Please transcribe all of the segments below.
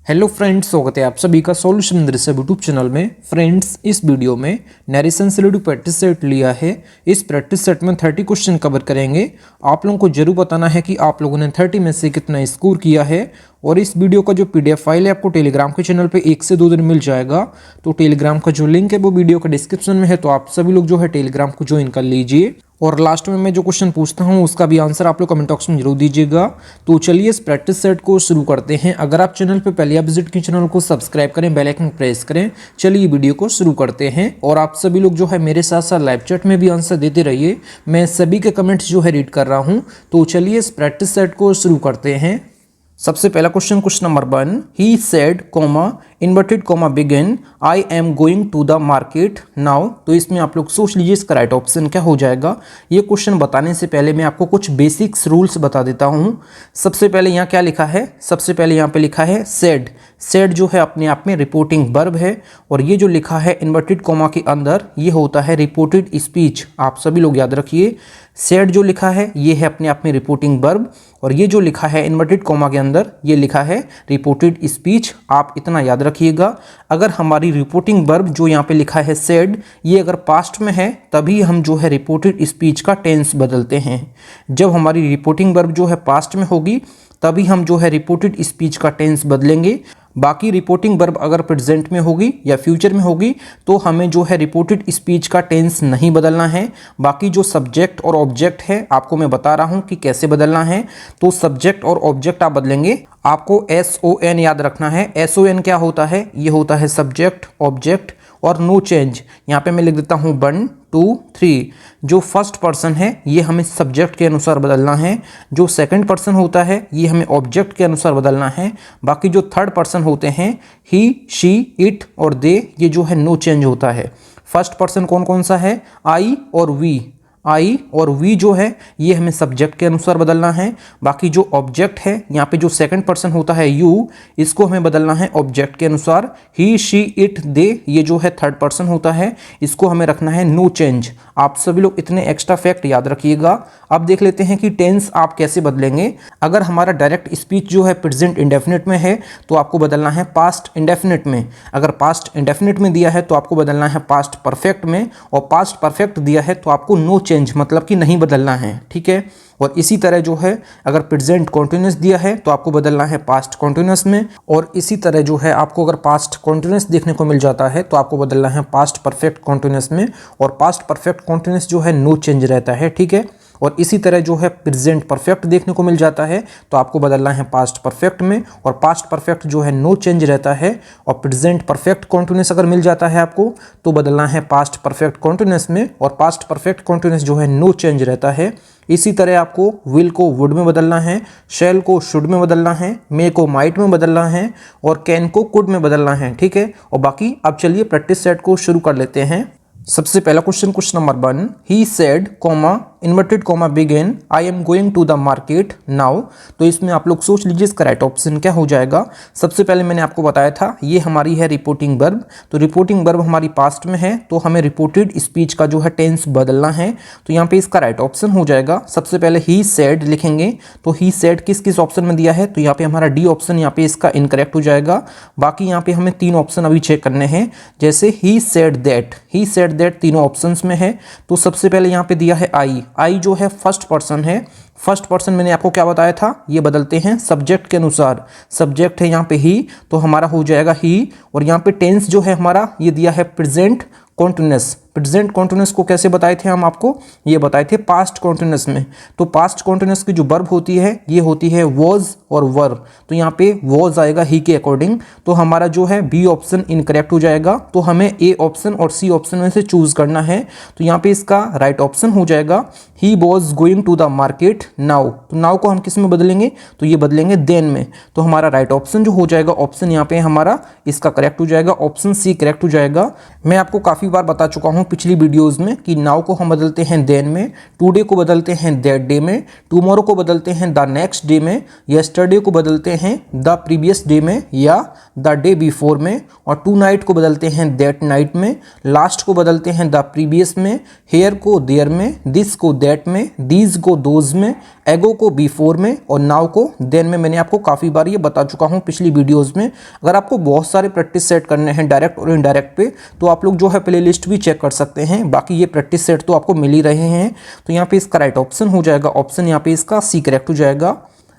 Hello friends, स्वागत है आप सभी का सॉल्यूशन दृश्य यूट्यूब चैनल में। फ्रेंड्स, इस वीडियो में नरेशन से रिलेटेड प्रैक्टिस सेट लिया है। इस प्रैक्टिस सेट में 30 क्वेश्चन कवर करेंगे। आप लोगों को जरूर बताना है कि आप लोगों ने 30 में से कितना स्कोर किया है। और इस वीडियो का जो पीडीएफ फाइल है आपको टेलीग्राम के चैनल पे 1 से 2 दिन मिल जाएगा। तो टेलीग्राम का जो लिंक है वो वीडियो का डिस्क्रिप्शन में है, तो आप सभी लोग जो है टेलीग्राम को ज्वाइन कर लीजिए। और लास्ट में मैं जो क्वेश्चन पूछता हूं उसका भी आंसर आप लोग कमेंट बॉक्स में जरूर दीजिएगा। तो चलिए इस प्रैक्टिस सेट को शुरू करते हैं। अगर आप चैनल पे पहले आप विजिट की चैनल को सब्सक्राइब करें, बेल आइकन प्रेस करें। चलिए वीडियो को शुरू करते हैं। और आप सभी लोग जो है मेरे साथ साथ लाइव चैट में भी आंसर देते रहिए। मैं सभी के कमेंट्स जो है रीड कर रहा हूँ। तो चलिए इस प्रैक्टिस सेट को शुरू करते हैं। सबसे पहला question number 1, he said comma inverted comma begin I am going to the market now. तो इसमें आप लोग सोच लीजिए इसका राइट ऑप्शन क्या हो जाएगा। ये क्वेश्चन बताने से पहले मैं आपको कुछ बेसिक्स रूल्स बता देता हूँ। सबसे पहले यहाँ क्या लिखा है, सबसे पहले यहाँ पे लिखा है सेड। सेड जो है अपने आप में रिपोर्टिंग वर्ब है। और ये जो लिखा है इन्वर्टेड कॉमा के अंदर ये होता है रिपोर्टेड स्पीच। आप सभी लोग याद रखिए, सेड जो लिखा है ये है अपने आप में रिपोर्टिंग वर्ब। और ये जो लिखा है इन्वर्टेड कॉमा के अंदर ये लिखा है रिपोर्टेड स्पीच। आप इतना याद रखिएगा। अगर हमारी रिपोर्टिंग वर्ब जो यहाँ पे लिखा है सेड, ये अगर पास्ट में है तभी हम जो है रिपोर्टेड स्पीच का टेंस बदलते हैं। जब हमारी रिपोर्टिंग वर्ब जो है पास्ट में होगी तभी हम जो है रिपोर्टेड स्पीच का टेंस बदलेंगे। बाकी रिपोर्टिंग वर्ब अगर प्रेजेंट में होगी या फ्यूचर में होगी तो हमें जो है रिपोर्टेड स्पीच का टेंस नहीं बदलना है। बाकी जो सब्जेक्ट और ऑब्जेक्ट है आपको मैं बता रहा हूं कि कैसे बदलना है। तो सब्जेक्ट और ऑब्जेक्ट आप बदलेंगे। आपको SON याद रखना है। SON क्या होता है, ये होता है सब्जेक्ट, ऑब्जेक्ट और नो चेंज। यहाँ पे मैं लिख देता हूँ 1 2 3। जो फर्स्ट पर्सन है ये हमें सब्जेक्ट के अनुसार बदलना है। जो सेकंड पर्सन होता है ये हमें ऑब्जेक्ट के अनुसार बदलना है। बाकी जो थर्ड पर्सन होते हैं ही, शी, इट और दे, ये जो है नो चेंज होता है। फर्स्ट पर्सन कौन कौन सा है, आई और वी। आई और वी जो है ये हमें सब्जेक्ट के अनुसार बदलना है। बाकी जो ऑब्जेक्ट है यहाँ पे जो सेकंड पर्सन होता है यू, इसको हमें बदलना है ऑब्जेक्ट के अनुसार। ही, शी, इट, दे, ये जो है थर्ड पर्सन होता है, इसको हमें रखना है नो चेंज। आप सभी लोग इतने एक्स्ट्रा फैक्ट याद रखिएगा। अब देख लेते हैं कि टेंस आप कैसे बदलेंगे। अगर हमारा डायरेक्ट स्पीच जो है प्रेजेंट इंडेफिनिट में है तो आपको बदलना है पास्ट इंडेफिनिट में। अगर पास्ट इंडेफिनिट में दिया है तो आपको बदलना है पास्ट परफेक्ट में। और पास्ट परफेक्ट दिया है तो आपको नो चेंज मतलब कि नहीं बदलना है, ठीक है। और इसी तरह जो है अगर प्रेजेंट कॉन्टिन्यूस दिया है तो आपको बदलना है पास्ट कॉन्टिन्यूस में। और इसी तरह जो है आपको अगर पास्ट कॉन्टिन्यूस देखने को मिल जाता है तो आपको बदलना है पास्ट परफेक्ट कॉन्टिन्यूस में। और पास्ट परफेक्ट कॉन्टिन्यूस जो है नो चेंज रहता है, ठीक है। और इसी तरह जो है प्रेजेंट परफेक्ट देखने को मिल जाता है तो आपको बदलना है पास्ट परफेक्ट में। और पास्ट परफेक्ट जो है नो चेंज रहता है। और प्रेजेंट परफेक्ट कॉन्टिन्यूस अगर मिल जाता है आपको तो बदलना है पास्ट परफेक्ट कॉन्टिन्यूस में। और पास्ट परफेक्ट कॉन्टिन्यूस जो है नो चेंज रहता है। इसी तरह आपको विल को वुड में बदलना है, शैल को शुड में बदलना है, मे को माइट में बदलना है और कैन को कुड में बदलना है, ठीक है। और बाकी अब चलिए प्रैक्टिस सेट को शुरू कर लेते हैं। सबसे पहला question number 1, he said comma inverted comma begin I am going to the market now. तो इसमें आप लोग सोच लीजिए इसका राइट ऑप्शन क्या हो जाएगा। सबसे पहले मैंने आपको बताया था ये हमारी है रिपोर्टिंग वर्ब। तो रिपोर्टिंग वर्ब हमारी पास्ट में है तो हमें रिपोर्टेड स्पीच का जो है टेंस बदलना है। तो यहाँ पे इसका राइट ऑप्शन हो जाएगा। सबसे पहले ही सेड लिखेंगे। तो ही सेड किस किस ऑप्शन में दिया है, तो यहाँ पे हमारा डी ऑप्शन यहाँ पे इसका इनकरेक्ट हो जाएगा। बाकी यहाँ पे हमें 3 ऑप्शन अभी चेक करने हैं। जैसे ही said that, he said that तीनों ऑप्शंस में है। तो सबसे पहले यहाँ पे दिया है आई। आई जो है फर्स्ट पर्सन है। फर्स्ट पर्सन मैंने आपको क्या बताया था, ये बदलते हैं सब्जेक्ट के अनुसार। सब्जेक्ट है यहाँ पे ही तो हमारा हो जाएगा ही। और यहाँ पे टेंस जो है हमारा ये दिया है प्रेजेंट कॉन्टिन्यूस। प्रेजेंट कॉन्टिन्यूस को कैसे बताए थे हम आपको, ये बताए थे पास्ट कॉन्टिन्यूस में। तो पास्ट कॉन्टिन्यूस की जो वर्ब होती है ये होती है वॉज और वर। तो यहाँ पे वॉज आएगा ही के अकॉर्डिंग। तो हमारा जो है बी ऑप्शन इनकरेक्ट हो जाएगा। तो हमें ए ऑप्शन और सी ऑप्शन में से चूज करना है। तो यहाँ पे इसका राइट ऑप्शन हो जाएगा he was going to the market now. तो नाउ को हम किस में बदलेंगे, तो ये बदलेंगे देन में। तो हमारा राइट ऑप्शन जो हो जाएगा, ऑप्शन यहाँ पे हमारा इसका करेक्ट हो जाएगा, ऑप्शन सी करेक्ट हो जाएगा। मैं आपको काफ़ी बार बता चुका हूँ पिछली वीडियोस में कि नाउ को हम बदलते हैं देन में, टुडे को बदलते हैं दैट डे में, टुमारो को बदलते हैं द नेक्स्ट डे में, यस्टरडे को बदलते हैं द प्रीवियस डे में या द डे बिफोर में, और टू नाइट को बदलते हैं दैट नाइट में, लास्ट को बदलते हैं द प्रीवियस में, हेयर को देयर में, दिस को दैट में, दीज को दोज में, एगो को बिफोर में और नाउ को देन में। मैंने आपको काफ़ी बार ये बता चुका हूँ पिछली वीडियोज़ में। अगर आपको बहुत सारे प्रैक्टिस सेट करने हैं डायरेक्ट और इनडायरेक्ट पे, तो आप लोग जो है प्ले लिस्ट भी चेक कर सकते हैं। बाकी ये प्रैक्टिस सेट तो आपको मिल ही रहे हैं। तो यहाँ पे इसका राइट ऑप्शन हो जाएगा, ऑप्शन यहाँ पे इसका सी करेक्ट हो जाएगा।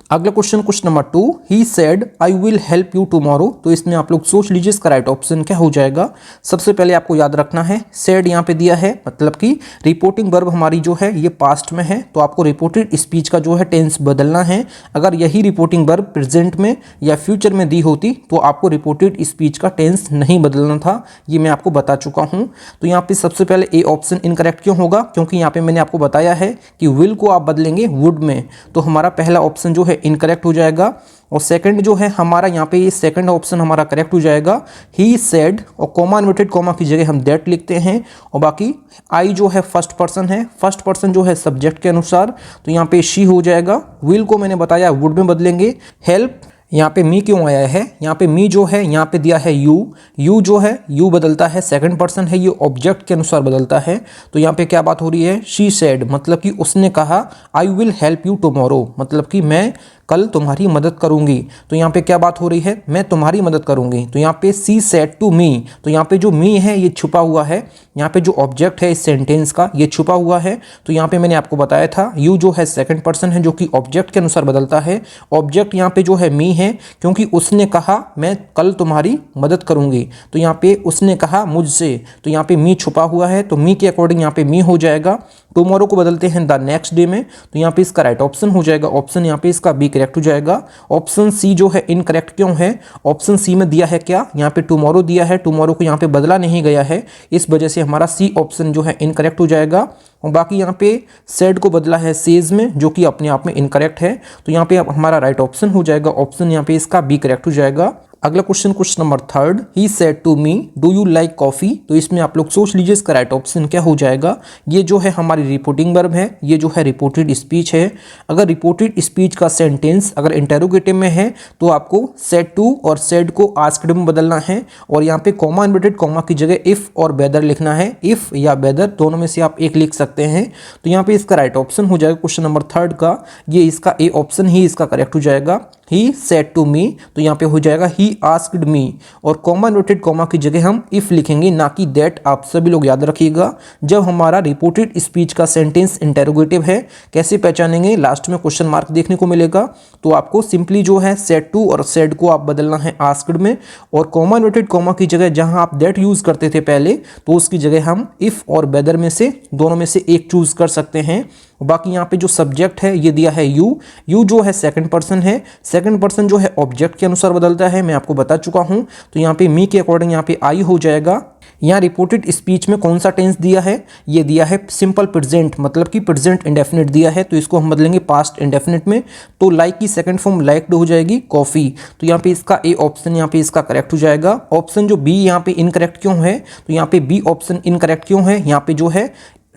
अगला question number 2, he said I will help you tomorrow. तो इसमें आप लोग सोच लीजिए इसका राइट ऑप्शन क्या हो जाएगा। सबसे पहले आपको याद रखना है सेड यहाँ पे दिया है, मतलब कि रिपोर्टिंग वर्ब हमारी जो है ये पास्ट में है, तो आपको रिपोर्टेड स्पीच का जो है टेंस बदलना है। अगर यही रिपोर्टिंग वर्ब प्रेजेंट में या फ्यूचर में दी होती तो आपको रिपोर्टेड स्पीच का टेंस नहीं बदलना था, ये मैं आपको बता चुका हूँ। तो यहाँ पे सबसे पहले ए ऑप्शन इनकरेक्ट क्यों होगा, क्योंकि यहाँ पे मैंने आपको बताया है कि विल को आप बदलेंगे वुड में, तो हमारा पहला ऑप्शन जो है इनकरेक्ट हो जाएगा। और सेकंड जो है हमारा यहाँ पे ये सेकंड ऑप्शन हमारा करेक्ट हो जाएगा, ही सेड, और कॉमा इन्वर्टेड कॉमा की जगह हम दैट लिखते हैं। और बाकी आई जो है फर्स्ट पर्सन है, फर्स्ट पर्सन जो है सब्जेक्ट के अनुसार, तो यहाँ पे शी हो जाएगा। विल को मैंने बताया वुड में बदलेंगे। हेल्प, यहाँ पे मी क्यों आया है, यहाँ पे मी जो है यहाँ पे दिया है यू जो है यू बदलता है, सेकंड पर्सन है, ये ऑब्जेक्ट के अनुसार बदलता है। तो यहाँ पे क्या बात हो रही है, शी सेड, मतलब कि उसने कहा I will help you tomorrow, मतलब कि मैं कल तुम्हारी मदद करूंगी। तो यहाँ पे क्या बात हो रही है, मैं तुम्हारी मदद करूंगी। तो यहाँ पे सी सेड टू मी, तो यहाँ पे जो मी है ये छुपा हुआ है, यहाँ पे जो ऑब्जेक्ट है इस सेंटेंस का ये छुपा हुआ है। तो यहाँ पे मैंने आपको बताया था यू जो है सेकंड पर्सन है जो कि ऑब्जेक्ट के अनुसार बदलता है। ऑब्जेक्ट यहाँ पे जो है मी है, क्योंकि उसने कहा मैं कल तुम्हारी मदद करूंगी, तो यहाँ पे उसने कहा मुझसे, तो यहाँ पे मी छुपा हुआ है, तो मी के अकॉर्डिंग यहाँ पे मी हो जाएगा। टुमारो को बदलते हैं द नेक्स्ट डे में, तो यहाँ पे इसका राइट ऑप्शन हो जाएगा, ऑप्शन यहाँ पे इसका बी करेक्ट हो जाएगा। ऑप्शन सी जो है इनकरेक्ट क्यों है, ऑप्शन सी में दिया है क्या, यहाँ पे टुमारो दिया है, टुमारो को यहाँ पे बदला नहीं गया है, इस वजह से हमारा सी ऑप्शन जो है इनकरेक्ट हो जाएगा। और बाकी यहाँ पे सेड को बदला है सेज में, जो कि अपने आप में इनकरेक्ट है, तो यहाँ पे हमारा राइट ऑप्शन हो जाएगा, ऑप्शन यहाँ पे इसका बी करेक्ट हो जाएगा। अगला question number 3, he said to me do you like coffee. तो इसमें आप लोग सोच लीजिए इसका राइट ऑप्शन क्या हो जाएगा। ये जो है हमारी रिपोर्टिंग वर्ब है, ये जो है रिपोर्टेड स्पीच है। अगर रिपोर्टेड स्पीच का सेंटेंस अगर इंटेरोगेटिव में है तो आपको सेड टू और सेड को आस्क्ड में बदलना है, और यहाँ पे कॉमा इन्वर्टेड कॉमा की जगह इफ़ और वेदर लिखना है। इफ़ या वेदर दोनों में से आप एक लिख सकते हैं। तो यहाँ पे इसका राइट ऑप्शन हो जाएगा क्वेश्चन नंबर 3 का, ये इसका ए ऑप्शन ही इसका करेक्ट हो जाएगा। ही सेड टू मी, तो यहाँ पे हो जाएगा ही आस्क्ड मी, और कॉमा इन्वर्टेड कॉमा की जगह हम इफ लिखेंगे, ना कि दैट। आप सभी लोग याद रखिएगा, जब हमारा रिपोर्टेड स्पीच का सेंटेंस इंटेरोगेटिव है, कैसे पहचानेंगे, लास्ट में क्वेश्चन मार्क देखने को मिलेगा। तो आपको सिंपली जो है सेड टू और सेड को आप बदलना है आस्क्ड में, और कॉमा इन्वर्टेड कॉमा की जगह जहां आप दैट यूज करते थे पहले, तो उसकी जगह हम इफ और वेदर में से दोनों में से एक चूज कर सकते हैं। बाकी यहाँ पे जो सब्जेक्ट है ये दिया है यू जो है सेकंड पर्सन है, सेकंड पर्सन जो है ऑब्जेक्ट के अनुसार बदलता है, मैं आपको बता चुका हूँ। तो यहाँ पे मी के अकॉर्डिंग यहाँ पे आई हो जाएगा। यहाँ रिपोर्टेड स्पीच में कौन सा टेंस दिया है, ये दिया है सिंपल प्रेजेंट, मतलब कि प्रेजेंट इंडेफिनिट दिया है, तो इसको हम बदलेंगे पास्ट इंडेफिनिट में। तो लाइक की सेकंड फॉर्म लाइक्ड हो जाएगी कॉफ़ी, तो यहाँ पे इसका ए ऑप्शन यहाँ पे इसका करेक्ट हो जाएगा। ऑप्शन जो बी यहाँ पे इनकरेक्ट क्यों है, तो यहाँ पे बी ऑप्शन इनकरेक्ट क्यों है, यहाँ पे जो है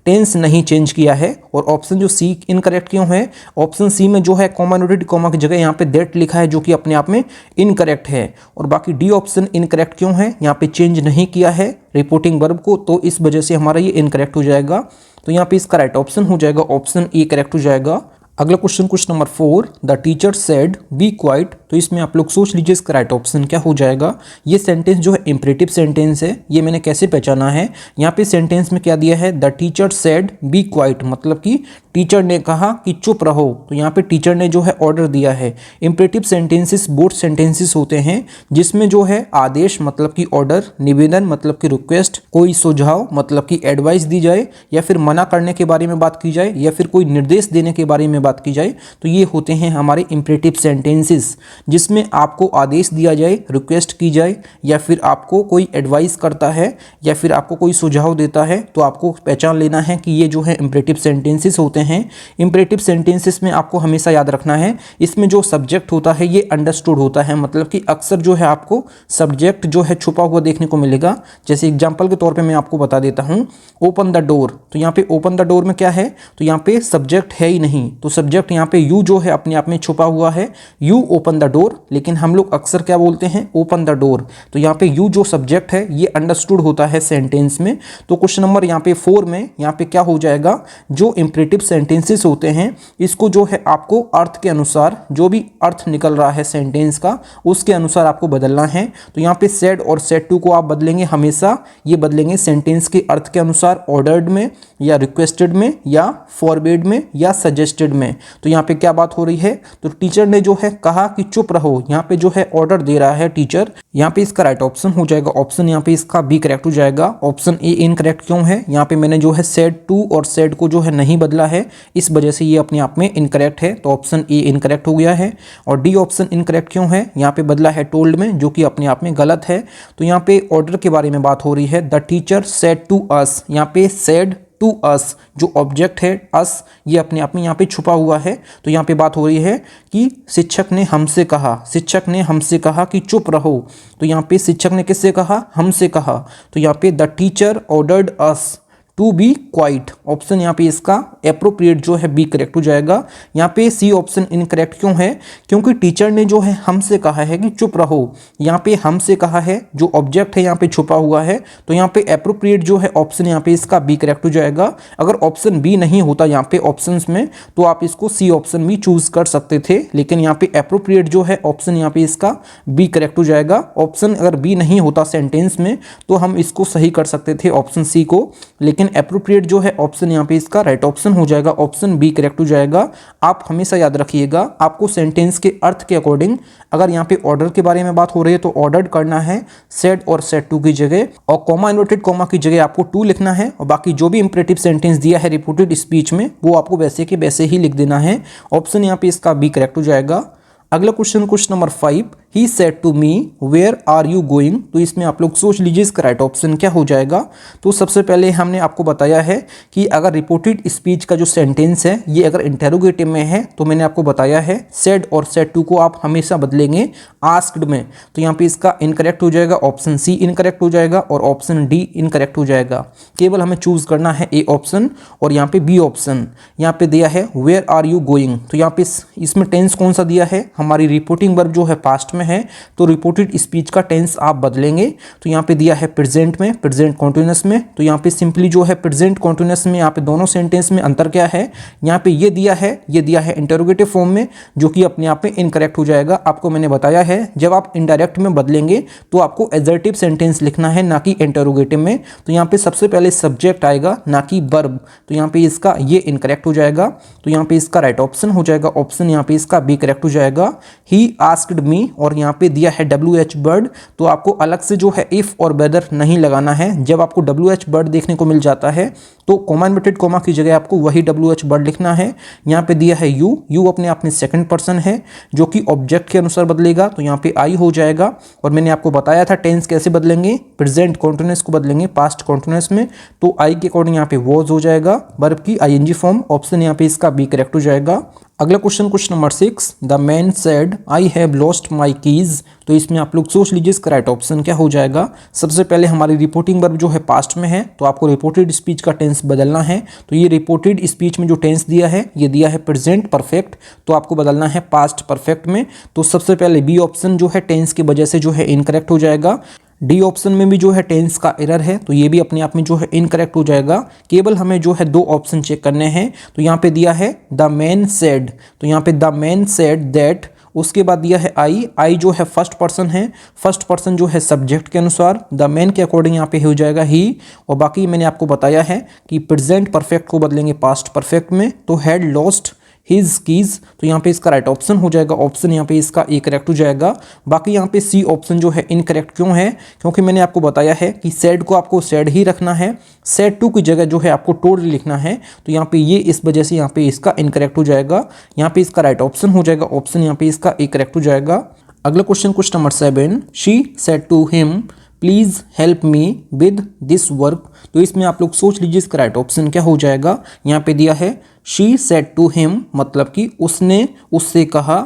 टेंस नहीं चेंज किया है। और ऑप्शन जो सी इनकरेक्ट क्यों है, ऑप्शन सी में जो है कॉमा इन्वर्टेड कॉमा की जगह यहाँ पे दैट लिखा है, जो कि अपने आप में इनकरेक्ट है। और बाकी डी ऑप्शन इनकरेक्ट क्यों है, यहाँ पे चेंज नहीं किया है रिपोर्टिंग वर्ब को, तो इस वजह से हमारा ये इनकरेक्ट हो जाएगा। तो यहाँ पे इसका राइट ऑप्शन हो जाएगा, ऑप्शन ए करेक्ट हो जाएगा। अगला question number 4, the teacher said be quiet. तो इसमें आप लोग सोच लीजिए इसका राइट ऑप्शन क्या हो जाएगा। ये सेंटेंस जो है इंपरेटिव सेंटेंस है, ये मैंने कैसे पहचाना है, यहाँ पे सेंटेंस में क्या दिया है, the teacher said be quiet, मतलब कि टीचर ने कहा कि चुप रहो। तो यहाँ पे टीचर ने जो है ऑर्डर दिया है। इंपरेटिव सेंटेंसेस बोथ सेंटेंसेस होते हैं जिसमें जो है आदेश मतलब कि ऑर्डर, निवेदन मतलब कि रिक्वेस्ट, कोई सुझाव मतलब कि एडवाइस दी जाए, या फिर मना करने के बारे में बात की जाए, या फिर कोई निर्देश देने के बारे में बात की जाए, तो ये होते हैं हमारे इंपरेटिव सेंटेंसेस, जिसमें आपको आदेश दिया जाए, रिक्वेस्ट की जाए, या फिर आपको कोई एडवाइस करता है, या फिर आपको कोई सुझाव देता है, तो आपको पहचान लेना है कि ये जो है इंपरेटिव सेंटेंसेस होते हैं। इंपरेटिव सेंटेंसेस में आपको हमेशा याद रखना है, इसमें जो सब्जेक्ट होता है ये अंडरस्टूड होता है, मतलब कि अक्सर जो है आपको सब्जेक्ट जो है छुपा हुआ देखने को मिलेगा। जैसे एग्जांपल के तौर पे मैं आपको बता देता हूँ, ओपन द डोर। तो यहाँ पे ओपन द डोर में क्या है, तो यहाँ पे सब्जेक्ट है ही नहीं, तो सब्जेक्ट यहाँ पे यू जो है अपने आप में छुपा हुआ है, यू ओपन द डोर, लेकिन हम लोग अक्सर क्या बोलते हैं, ओपन द डोर। तो यहाँ पे यू जो सब्जेक्ट है ये अंडरस्टूड होता है सेंटेंस में। तो क्वेश्चन नंबर यहाँ पे 4 में यहाँ पे क्या हो जाएगा, जो इंपरेटिव सेंटेंसेस होते हैं इसको जो है आपको अर्थ के अनुसार, जो भी अर्थ निकल रहा है सेंटेंस का उसके अनुसार आपको बदलना है। तो यहाँ पे सेड और सेड टू को आप बदलेंगे हमेशा, ये बदलेंगे सेंटेंस के अर्थ के अनुसार, ऑर्डर्ड में या रिक्वेस्टेड में या फॉरबिड में या सजेस्टेड में। तो यहाँ पे क्या बात हो रही है, तो टीचर ने जो है कहा कि चुप रहो, यहाँ पे जो है ऑर्डर दे रहा है टीचर। यहाँ पे इसका राइट ऑप्शन हो जाएगा ऑप्शन, यहाँ पे इसका बी करेक्ट हो जाएगा। ऑप्शन ए इनकरेक्ट क्यों है, यहाँ पे मैंने जो है सेड टू और सेड को जो है नहीं बदला है, इस वजह से ये अपने आप में इनकरेक्ट है। तो ऑप्शन ए इनकरेक्ट हो गया है। और डी ऑप्शन इनकरेक्ट क्यों है, यहाँ पे बदला है टोल्ड में, जो कि अपने आप में गलत है। तो यहाँ पे ऑर्डर के बारे में बात हो रही है, the teacher said to us, यहाँ पे सेड टू अस जो ऑब्जेक्ट है अस, ये अपने आप में यहाँ पे छुपा हुआ है। तो यहाँ पे बात हो रही है कि शिक्षक ने हमसे कहा, शिक्षक ने हमसे कहा कि चुप रहो। तो यहाँ पे शिक्षक ने किससे कहा, हमसे कहा। तो यहाँ पे the teacher ordered us to be quiet, option यहाँ पे इसका एप्रोप्रिएट जो है बी करेक्ट हो जाएगा। यहाँ पे सी ऑप्शन इनकरेक्ट क्यों है, क्योंकि टीचर ने जो है हमसे कहा है कि चुप रहो, यहाँ पे हमसे कहा है, जो ऑब्जेक्ट है यहाँ पे छुपा हुआ है। तो यहाँ पे एप्रोप्रिएट जो है ऑप्शन यहाँ पे इसका बी करेक्ट हो जाएगा। अगर ऑप्शन बी नहीं होता यहाँ पे ऑप्शंस में, तो आप इसको सी ऑप्शन भी चूज कर सकते थे, लेकिन यहाँ पे एप्रोप्रिएट जो है ऑप्शन यहाँ पे इसका बी करेक्ट हो जाएगा। ऑप्शन अगर बी नहीं होता सेंटेंस में तो हम इसको सही कर सकते थे ऑप्शन सी को, लेकिन एप्रोप्रिएट जो है ऑप्शन यहाँ पे इसका राइट ऑप्शन हो जाएगा, ऑप्शन बी करेक्ट हो जाएगा। आप हमेशा याद रखिएगा, आपको सेंटेंस के अर्थ के अकॉर्डिंग, अगर यहाँ पे ऑर्डर के बारे में बात हो रही है तो ऑर्डर्ड करना है सेड और सेड टू की जगह, और कॉमा इन्वर्टेड कॉमा की जगह आपको टू लिखना है, और बाकी जो भी इंपरेटिव सेंटेंस दिया है रिपोर्टेड स्पीच में वो आपको वैसे के वैसे ही लिख देना है। ऑप्शन यहाँ पे इसका बी करेक्ट हो जाएगा। अगला question, question number 5, he said to me where are you going. तो इसमें आप लोग सोच लीजिए इसका राइट ऑप्शन क्या हो जाएगा। तो सबसे पहले हमने आपको बताया है कि अगर रिपोर्टेड स्पीच का जो सेंटेंस है ये अगर इंटेरोगेटिव में है तो मैंने आपको बताया है सेड और सेड टू को आप हमेशा बदलेंगे आस्क्ड में। तो यहाँ पे इसका इनकरेक्ट हो जाएगा, ऑप्शन सी इनकरेक्ट हो जाएगा और ऑप्शन डी इनकरेक्ट हो जाएगा। केवल हमें चूज करना है ए ऑप्शन, और यहाँ पे बी ऑप्शन यहाँ पे दिया है वेयर आर यू गोइंग। तो यहाँ पे इसमें टेंस कौन सा दिया है, हमारी रिपोर्टिंग वर्ब जो है पास्ट में है, तो रिपोर्टेड स्पीच का टेंस आप बदलेंगे। तो यहाँ पे दिया है प्रेजेंट में, प्रेजेंट कॉन्टिन्यूअस में। तो यहाँ पे सिंपली जो है प्रेजेंट कॉन्टिन्यूअस में यहाँ पे दोनों सेंटेंस में अंतर क्या है, यहाँ पे ये दिया है इंटरोगेटिव फॉर्म में, जो कि अपने आप में इनकरेक्ट हो जाएगा। आपको मैंने बताया है जब आप इनडायरेक्ट में बदलेंगे तो आपको एजर्टिव सेंटेंस लिखना है, ना कि इंटरोगेटिव में। तो यहाँ पे सबसे पहले सब्जेक्ट आएगा, ना कि वर्ब। तो यहाँ पे इसका ये इनकरेक्ट हो जाएगा। तो यहाँ पे इसका राइट ऑप्शन हो जाएगा, ऑप्शन यहाँ पे इसका बी करेक्ट हो जाएगा। ही आस्क्ड मी, और यहाँ पे दिया है WH वर्ड। तो आपको अलग से जो है इफ और वेदर नहीं लगाना है। जब आपको WH वर्ड देखने को मिल जाता है तो कॉमा इन्वर्टेड कॉमा की जगह आपको वही WH वर्ड लिखना है। यहाँ पे दिया है यू अपने आप में सेकंड पर्सन है, जो कि ऑब्जेक्ट के अनुसार बदलेगा। तो यहाँ पे आई हो जाएगा। और मैंने आपको बताया था टेंस कैसे बदलेंगे, प्रेजेंट कॉन्टिन्यूअस को बदलेंगे पास्ट कॉन्टिन्यूअस में। तो आई के अकॉर्डिंग यहाँ पे वॉज हो जाएगा, वर्ब की ING फॉर्म। ऑप्शन यहाँ पे इसका बी करेक्ट हो जाएगा। अगला question, question number 6, the man said I have lost my keys. तो इसमें आप लोग सोच लीजिए इसका राइट ऑप्शन क्या हो जाएगा। सबसे पहले हमारी रिपोर्टिंग वर्ब जो है पास्ट में है, तो आपको रिपोर्टेड स्पीच का टेंस बदलना है। तो ये रिपोर्टेड स्पीच में जो टेंस दिया है ये दिया है प्रेजेंट परफेक्ट, तो आपको बदलना है पास्ट परफेक्ट में। तो सबसे पहले बी ऑप्शन जो है टेंस की वजह से जो है इनकरेक्ट हो जाएगा। डी ऑप्शन में भी जो है टेंस का एरर है, तो ये भी अपने आप में जो है इनकरेक्ट हो जाएगा। केवल हमें जो है दो ऑप्शन चेक करने हैं। तो यहाँ पे दिया है द मैन सेड, तो यहाँ पे द मैन सेड दैट, उसके बाद दिया है आई जो है फर्स्ट पर्सन है, फर्स्ट पर्सन जो है सब्जेक्ट के अनुसार, द मैन के अकॉर्डिंग यहाँ पे हो जाएगा ही। और बाकी मैंने आपको बताया है कि प्रेजेंट परफेक्ट को बदलेंगे पास्ट परफेक्ट में। तो हैड लॉस्ट हिज कीज, तो यहाँ पे इसका राइट ऑप्शन हो जाएगा, ऑप्शन यहाँ पे इसका ए करेक्ट हो जाएगा। बाकी यहाँ पे सी ऑप्शन जो है इनकरेक्ट क्यों है, क्योंकि मैंने आपको बताया है कि सेड को आपको सेड ही रखना है, सेड टू की जगह जो है आपको टोल्ड लिखना है। तो यहाँ पे ये इस वजह से यहाँ पे इसका इनकरेक्ट हो जाएगा। यहाँ पे इसका राइट ऑप्शन हो जाएगा, ऑप्शन यहाँ पे इसका ए करेक्ट हो जाएगा। अगला question, question number 7, she said to him please help me with this work. तो इसमें आप लोग सोच लीजिए इसका राइट ऑप्शन क्या हो जाएगा। यहाँ पे दिया है शी सेड टू हिम, मतलब कि उसने उससे कहा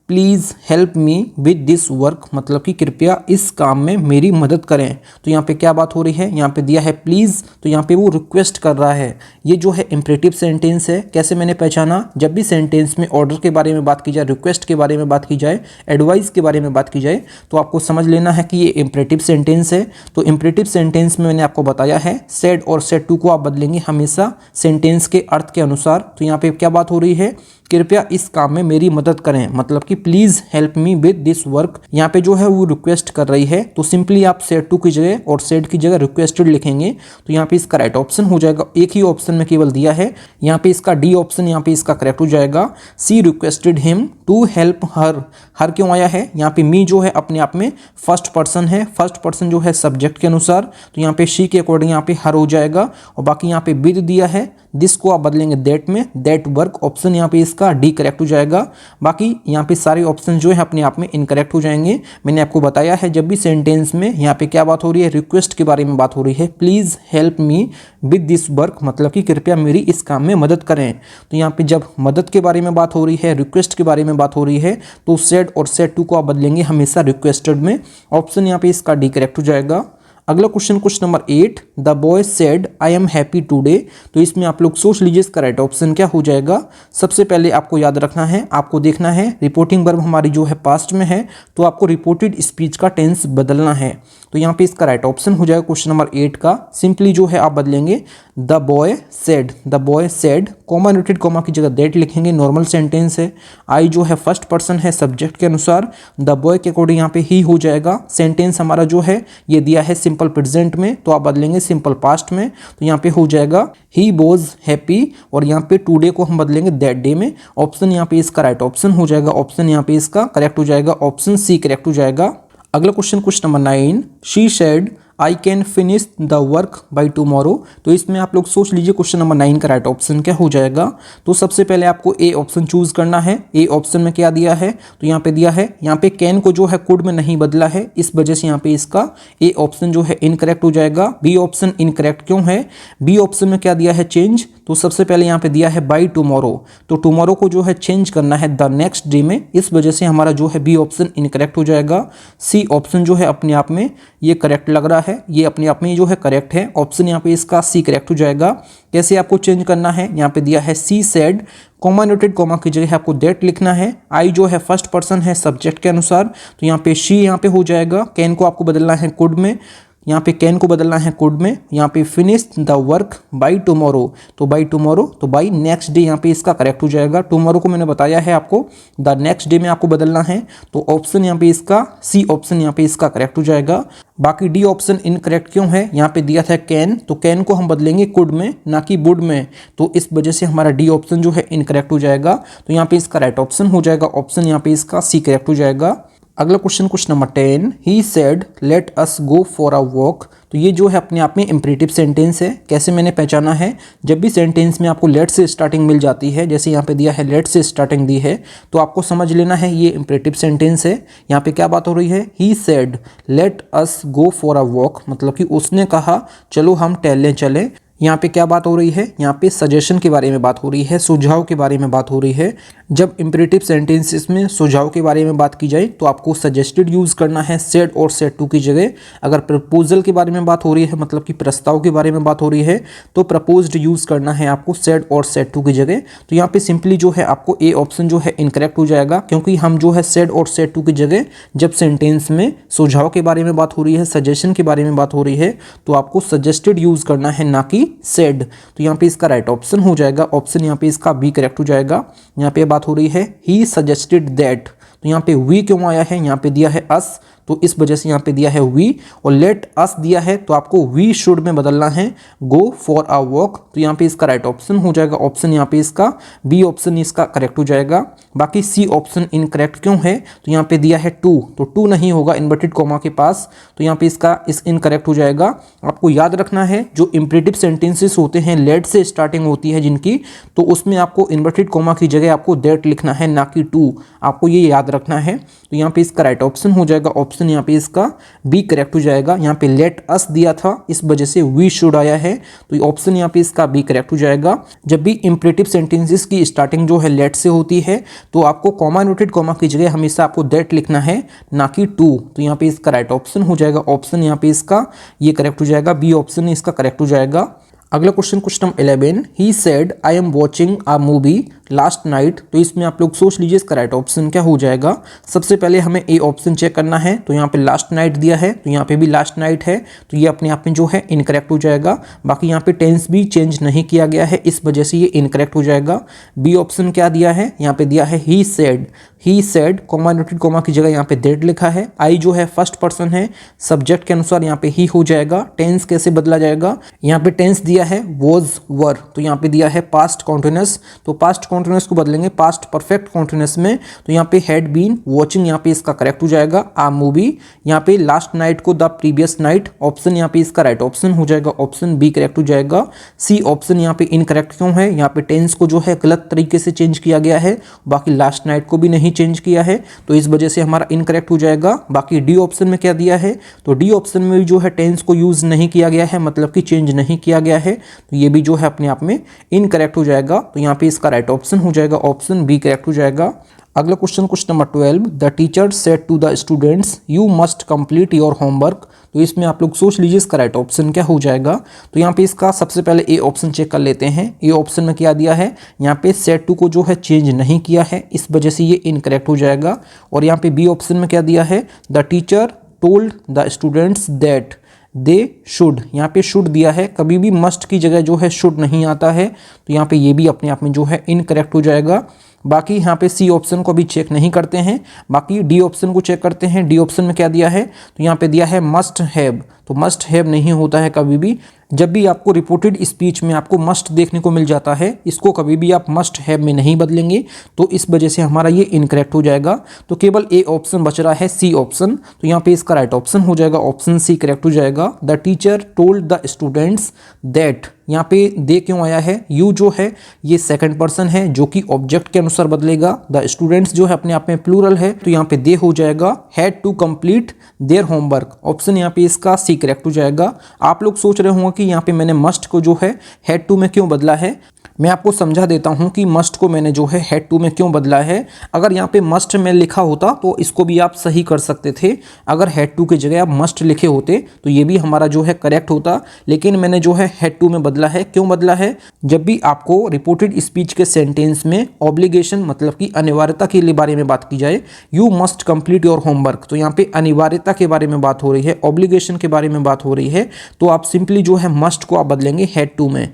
please help me with this work, मतलब कि कृपया इस काम में मेरी मदद करें। तो यहाँ पे क्या बात हो रही है, यहाँ पे दिया है प्लीज़, तो यहाँ पे वो रिक्वेस्ट कर रहा है। ये जो है इम्परेटिव सेंटेंस है। कैसे मैंने पहचाना, जब भी सेंटेंस में ऑर्डर के बारे में बात की जाए, रिक्वेस्ट के बारे में बात की जाए, एडवाइस के बारे में बात की जाए, तो आपको समझ लेना है कि ये इम्परेटिव सेंटेंस है। तो इम्परेटिव सेंटेंस में मैंने आपको बताया है सेड और सेड टू को आप बदलेंगे हमेशा सेंटेंस के अर्थ के अनुसार। तो यहाँ पे क्या बात हो रही है, कृपया इस काम में मेरी मदद करें, मतलब कि please help me with this work. यहाँ पे जो है वो रिक्वेस्ट कर रही है, तो सिंपली आप सेड टू की जगह और सेड की जगह रिक्वेस्टेड लिखेंगे। तो यहाँ पे इसका राइट ऑप्शन हो जाएगा, एक ही ऑप्शन में केवल दिया है, यहाँ पे इसका डी ऑप्शन यहाँ पे इसका करेक्ट हो जाएगा। She requested him to help her. हर क्यों आया है, यहाँ पे मी जो है अपने आप में फर्स्ट पर्सन है, फर्स्ट पर्सन जो है सब्जेक्ट के अनुसार, तो यहाँ पे शी के अकॉर्डिंग यहाँ पे हर हो जाएगा। और बाकी यहाँ पे विद दिया है, दिस को आप बदलेंगे दैट में, दैट वर्क ऑप्शन यहाँ पे इसका डी करेक्ट हो जाएगा। बाकी यहाँ पे सारे ऑप्शन जो है अपने आप में इनकरेक्ट हो जाएंगे। मैंने आपको बताया है जब भी सेंटेंस में यहाँ पे क्या बात हो रही है, रिक्वेस्ट के बारे में बात हो रही है, please help me with this work, मतलब कि कृपया मेरी इस काम में मदद करें। तो यहाँ पे जब मदद के बारे में बात हो रही है, रिक्वेस्ट के बारे में बात हो रही है, तो सेड और सेड टू को आप बदलेंगे हमेशा रिक्वेस्टेड में। ऑप्शन यहाँ पे इसका डी करेक्ट हो जाएगा। अगला question number 8, the boy said I am happy today. तो इसमें आप लोग सोच लीजिए इसका राइट ऑप्शन क्या हो जाएगा। सबसे पहले आपको याद रखना है, आपको देखना है रिपोर्टिंग वर्ब हमारी जो है पास्ट में है, तो आपको रिपोर्टेड स्पीच का टेंस बदलना है। तो यहाँ पे इसका राइट ऑप्शन हो जाएगा क्वेश्चन नंबर 8 का, सिंपली जो है आप बदलेंगे the boy said, the boy said, comma noted comma की जगह दैट लिखेंगे, नॉर्मल सेंटेंस है। आई जो है फर्स्ट पर्सन है सब्जेक्ट के अनुसार, द बॉय के अकॉर्डिंग यहाँ पे ही हो जाएगा। सेंटेंस हमारा जो है ये दिया है सिंपल प्रेजेंट में, तो आप बदलेंगे सिंपल पास्ट में, तो यहाँ पे हो जाएगा ही वॉज हैप्पी, और यहाँ पे टुडे को हम बदलेंगे दैट डे में। ऑप्शन यहाँ पे इसका राइट ऑप्शन हो जाएगा, ऑप्शन यहाँ पे इसका करेक्ट हो जाएगा, ऑप्शन सी करेक्ट हो जाएगा। अगला question number 9, she said I can finish the work by tomorrow. तो इसमें आप लोग सोच लीजिए क्वेश्चन नंबर 9 का राइट ऑप्शन क्या हो जाएगा। तो सबसे पहले आपको ए ऑप्शन चूज करना है। ए ऑप्शन में क्या दिया है, तो यहाँ पे दिया है, यहाँ पे कैन को जो है कुड में नहीं बदला है, इस वजह से यहाँ पे इसका ए ऑप्शन जो है इनकरेक्ट हो जाएगा। बी ऑप्शन इनकरेक्ट क्यों है, बी ऑप्शन में क्या दिया है चेंज, तो सबसे पहले यहाँ पे दिया है बाई टुमारो, तो टुमारो को जो है चेंज करना है द नेक्स्ट डे में, इस वजह से हमारा जो है बी ऑप्शन इनकरेक्ट हो जाएगा। सी ऑप्शन जो है अपने आप में ये करेक्ट लग रहा है, ये अपने आप में जो है करेक्ट है, ऑप्शन यहाँ पे इसका सी करेक्ट हो जाएगा। कैसे आपको चेंज करना है, यहाँ पे दिया है she said, comma noted comma की जगह आपको दैट लिखना है। आई जो है फर्स्ट पर्सन है सब्जेक्ट के अनुसार, तो यहाँ पे शी यहाँ पे हो जाएगा। कैन को आपको बदलना है कुड में, यहाँ पे कैन को बदलना है कुड में। यहाँ पे finish the work by tomorrow, तो बाई टुमारो, तो बाई नेक्स्ट डे यहाँ पे इसका करेक्ट हो जाएगा। टुमारो को मैंने बताया है आपको द नेक्स्ट डे में आपको बदलना है, तो ऑप्शन यहाँ पे इसका सी ऑप्शन यहाँ पे इसका करेक्ट हो जाएगा। बाकी डी ऑप्शन इनकरेक्ट क्यों है, यहाँ पे दिया था कैन, तो कैन को हम बदलेंगे कुड में ना कि वुड में, तो इस वजह से हमारा डी ऑप्शन जो है इनकरेक्ट हो जाएगा। तो यहाँ पे इसका राइट ऑप्शन हो जाएगा, ऑप्शन यहाँ पे इसका सी करेक्ट हो जाएगा। अगला question number 10, he said let us go for a walk. तो ये जो है अपने आप में इम्परेटिव सेंटेंस है। कैसे मैंने पहचाना है, जब भी सेंटेंस में आपको लेट से स्टार्टिंग मिल जाती है, जैसे यहाँ पे दिया है लेट से स्टार्टिंग दी है, तो आपको समझ लेना है ये इम्परेटिव सेंटेंस है। यहाँ पे क्या बात हो रही है, he said let us go for a walk, मतलब कि उसने कहा चलो हम टहलने चलें। यहाँ पे क्या बात हो रही है, यहाँ पे सजेशन के बारे में बात हो रही है, सुझाव के बारे में बात हो रही है। जब इम्परेटिव सेंटेंसेस में सुझाव के बारे में बात की जाए तो आपको सजेस्टेड यूज़ करना है सेड और सेड टू की जगह। अगर प्रपोजल के बारे में बात हो रही है, मतलब कि प्रस्ताव के बारे में बात हो रही है, तो प्रपोज्ड यूज़ करना है आपको सेड और सेड टू की जगह। तो यहाँ पे सिंपली जो है आपको ए ऑप्शन जो है इनकरेक्ट हो जाएगा, क्योंकि हम जो है सेड और सेड टू की जगह जब सेंटेंस में सुझाव के बारे में बात हो रही है, सजेशन के बारे में बात हो रही है, तो आपको सजेस्टेड यूज़ करना है ना कि सेड। तो यहाँ पे इसका राइट ऑप्शन हो जाएगा, ऑप्शन यहाँ पे इसका बी करेक्ट हो जाएगा। यहाँ पे बात हो रही है ही सजेस्टेड दैट, तो यहाँ पे वी क्यों आया है, यहाँ पे दिया है अस, तो इस वजह से यहाँ पे दिया है वी, और लेट अस दिया है तो आपको वी शुड में बदलना है गो फॉर अ वॉक। तो यहाँ पे इसका राइट ऑप्शन हो जाएगा, ऑप्शन यहाँ पे इसका बी ऑप्शन इसका करेक्ट हो जाएगा। बाकी सी ऑप्शन इनकरेक्ट क्यों है, तो यहाँ पे दिया है टू, तो टू नहीं होगा इन्वर्टेड कॉमा के पास, तो यहाँ पे इसका इस इनकरेक्ट हो जाएगा। आपको याद रखना है जो इम्परेटिव सेंटेंसेस होते हैं लेट से स्टार्टिंग होती है जिनकी, तो उसमें आपको इन्वर्टेड कॉमा की जगह आपको दैट लिखना है ना कि टू, आपको ये याद रखना है। तो यहाँ पे इसका राइट ऑप्शन हो जाएगा, ऑप्शन यहाँ पे इसका बी करेक्ट हो जाएगा। यहाँ पे लेट अस दिया था, इस वजह से वी शुड आया है, तो ऑप्शन यहाँ पे इसका बी करेक्ट हो जाएगा। जब भी इंपरेटिव सेंटेंसेस की स्टार्टिंग जो है लेट से होती है तो आपको कॉमा नोटेड कॉमा की जगह हमेशा आपको दैट लिखना है, ना कि टू। तो यहाँ पे इसका राइट ऑप्शन हो जाएगा, ऑप्शन यहाँ पे इसका ये करेक्ट हो जाएगा, बी ऑप्शन इसका करेक्ट हो जाएगा। अगला question number 11, he said I am watching a movie last night. तो इसमें आप लोग सोच लीजिए इसका राइट ऑप्शन क्या हो जाएगा। सबसे पहले हमें ए ऑप्शन चेक करना है, तो यहाँ पे लास्ट नाइट दिया है, तो यहाँ पे भी लास्ट नाइट है, तो ये अपने आप में जो है इनकरेक्ट हो जाएगा। बाकी यहाँ पे टेंस भी चेंज नहीं किया गया है, इस वजह से ये इनकरेक्ट हो जाएगा। बी ऑप्शन क्या दिया है, यहाँ पे दिया है he said, comma noted comma की जगह यहाँ पे डेड लिखा है। आई जो है फर्स्ट पर्सन है, सब्जेक्ट के अनुसार यहाँ पे ही हो जाएगा। टेंस कैसे बदला जाएगा, यहाँ पे टेंस दिया है वॉज वर, तो यहाँ पे दिया है पास्ट कॉन्टिन्यूअस, तो पास्ट कॉन्टिन्यूअस को बदलेंगे पास्ट परफेक्ट कॉन्टिन्यूअस में, तो यहाँ पे हैड बीन वॉचिंग यहाँ पे इसका करेक्ट हो जाएगा। आ मूवी, यहाँ पे लास्ट नाइट को द प्रीवियस नाइट, ऑप्शन यहाँ पे इसका राइट ऑप्शन हो जाएगा, ऑप्शन बी करेक्ट हो जाएगा। सी ऑप्शन यहाँ पे इनकरेक्ट क्यों है, यहाँ पे टेंस को जो है गलत तरीके से चेंज किया गया है, बाकी लास्ट नाइट को भी नहीं चेंज किया है, तो इस वजह से हमारा इनकरेक्ट हो जाएगा। बाकी डी ऑप्शन में क्या दिया है, तो डी ऑप्शन में भी जो है टेंस को यूज नहीं किया गया है, मतलब कि चेंज नहीं किया गया है, तो ये भी जो है अपने आप में इनकरेक्ट हो जाएगा। तो यहाँ पे इसका राइट ऑप्शन हो जाएगा, ऑप्शन बी करेक्ट हो जाएगा। अगला question number 12, the teacher said to the students you must complete your homework. तो इसमें आप लोग सोच लीजिए इसका राइट ऑप्शन क्या हो जाएगा। तो यहाँ पे इसका सबसे पहले ए ऑप्शन चेक कर लेते हैं। ए ऑप्शन में क्या दिया है, यहाँ पे सेड टू को जो है चेंज नहीं किया है, इस वजह से ये इनकरेक्ट हो जाएगा। और यहाँ पे बी ऑप्शन में क्या दिया है, the teacher told the students that they should, यहाँ पे शुड दिया है, कभी भी मस्ट की जगह जो है शुड नहीं आता है, तो यहाँ पे ये भी अपने आप में जो है इनकरेक्ट हो जाएगा। बाकी यहाँ पे सी ऑप्शन को भी चेक नहीं करते हैं, बाकी डी ऑप्शन को चेक करते हैं। डी ऑप्शन में क्या दिया है, तो यहाँ पे दिया है मस्ट हैव, तो मस्ट हैव नहीं होता है कभी भी। जब भी आपको रिपोर्टेड स्पीच में आपको मस्ट देखने को मिल जाता है, इसको कभी भी आप मस्ट हैव में नहीं बदलेंगे, तो इस वजह से हमारा ये इनकरेक्ट हो जाएगा। तो केवल ए ऑप्शन बच रहा है, सी ऑप्शन, तो यहाँ पे इसका राइट ऑप्शन हो जाएगा, ऑप्शन सी करेक्ट हो जाएगा। The teacher told the students that, यहाँ पे दे क्यों आया है, यू जो है ये सेकंड पर्सन है जो कि ऑब्जेक्ट के अनुसार बदलेगा। द स्टूडेंट्स जो है अपने आप में प्लूरल है, तो यहाँ पे दे हो जाएगा। Had to complete their homework, option यहाँ पे इसका सी करेक्ट हो जाएगा। आप लोग सोच रहे होंगे कि यहाँ पे मैंने मस्ट को जो है हैड टू में क्यों बदला है। मैं आपको समझा देता हूं कि मस्ट को मैंने जो है हैड टू में क्यों बदला है। अगर यहाँ पे मस्ट में लिखा होता तो इसको भी आप सही कर सकते थे, अगर हैड टू की जगह आप मस्ट लिखे होते तो ये भी हमारा जो है करेक्ट होता, लेकिन मैंने जो है हैड टू में बदला है। क्यों बदला है, जब भी आपको रिपोर्टेड स्पीच के सेंटेंस में ऑब्लिगेशन मतलब कि अनिवार्यता के बारे में बात की जाए, you must complete your homework, तो यहाँ पे अनिवार्यता के बारे में बात हो रही है, ऑब्लिगेशन के बारे में बात हो रही है, तो आप सिंपली जो है मस्ट को आप बदलेंगे हैड टू में।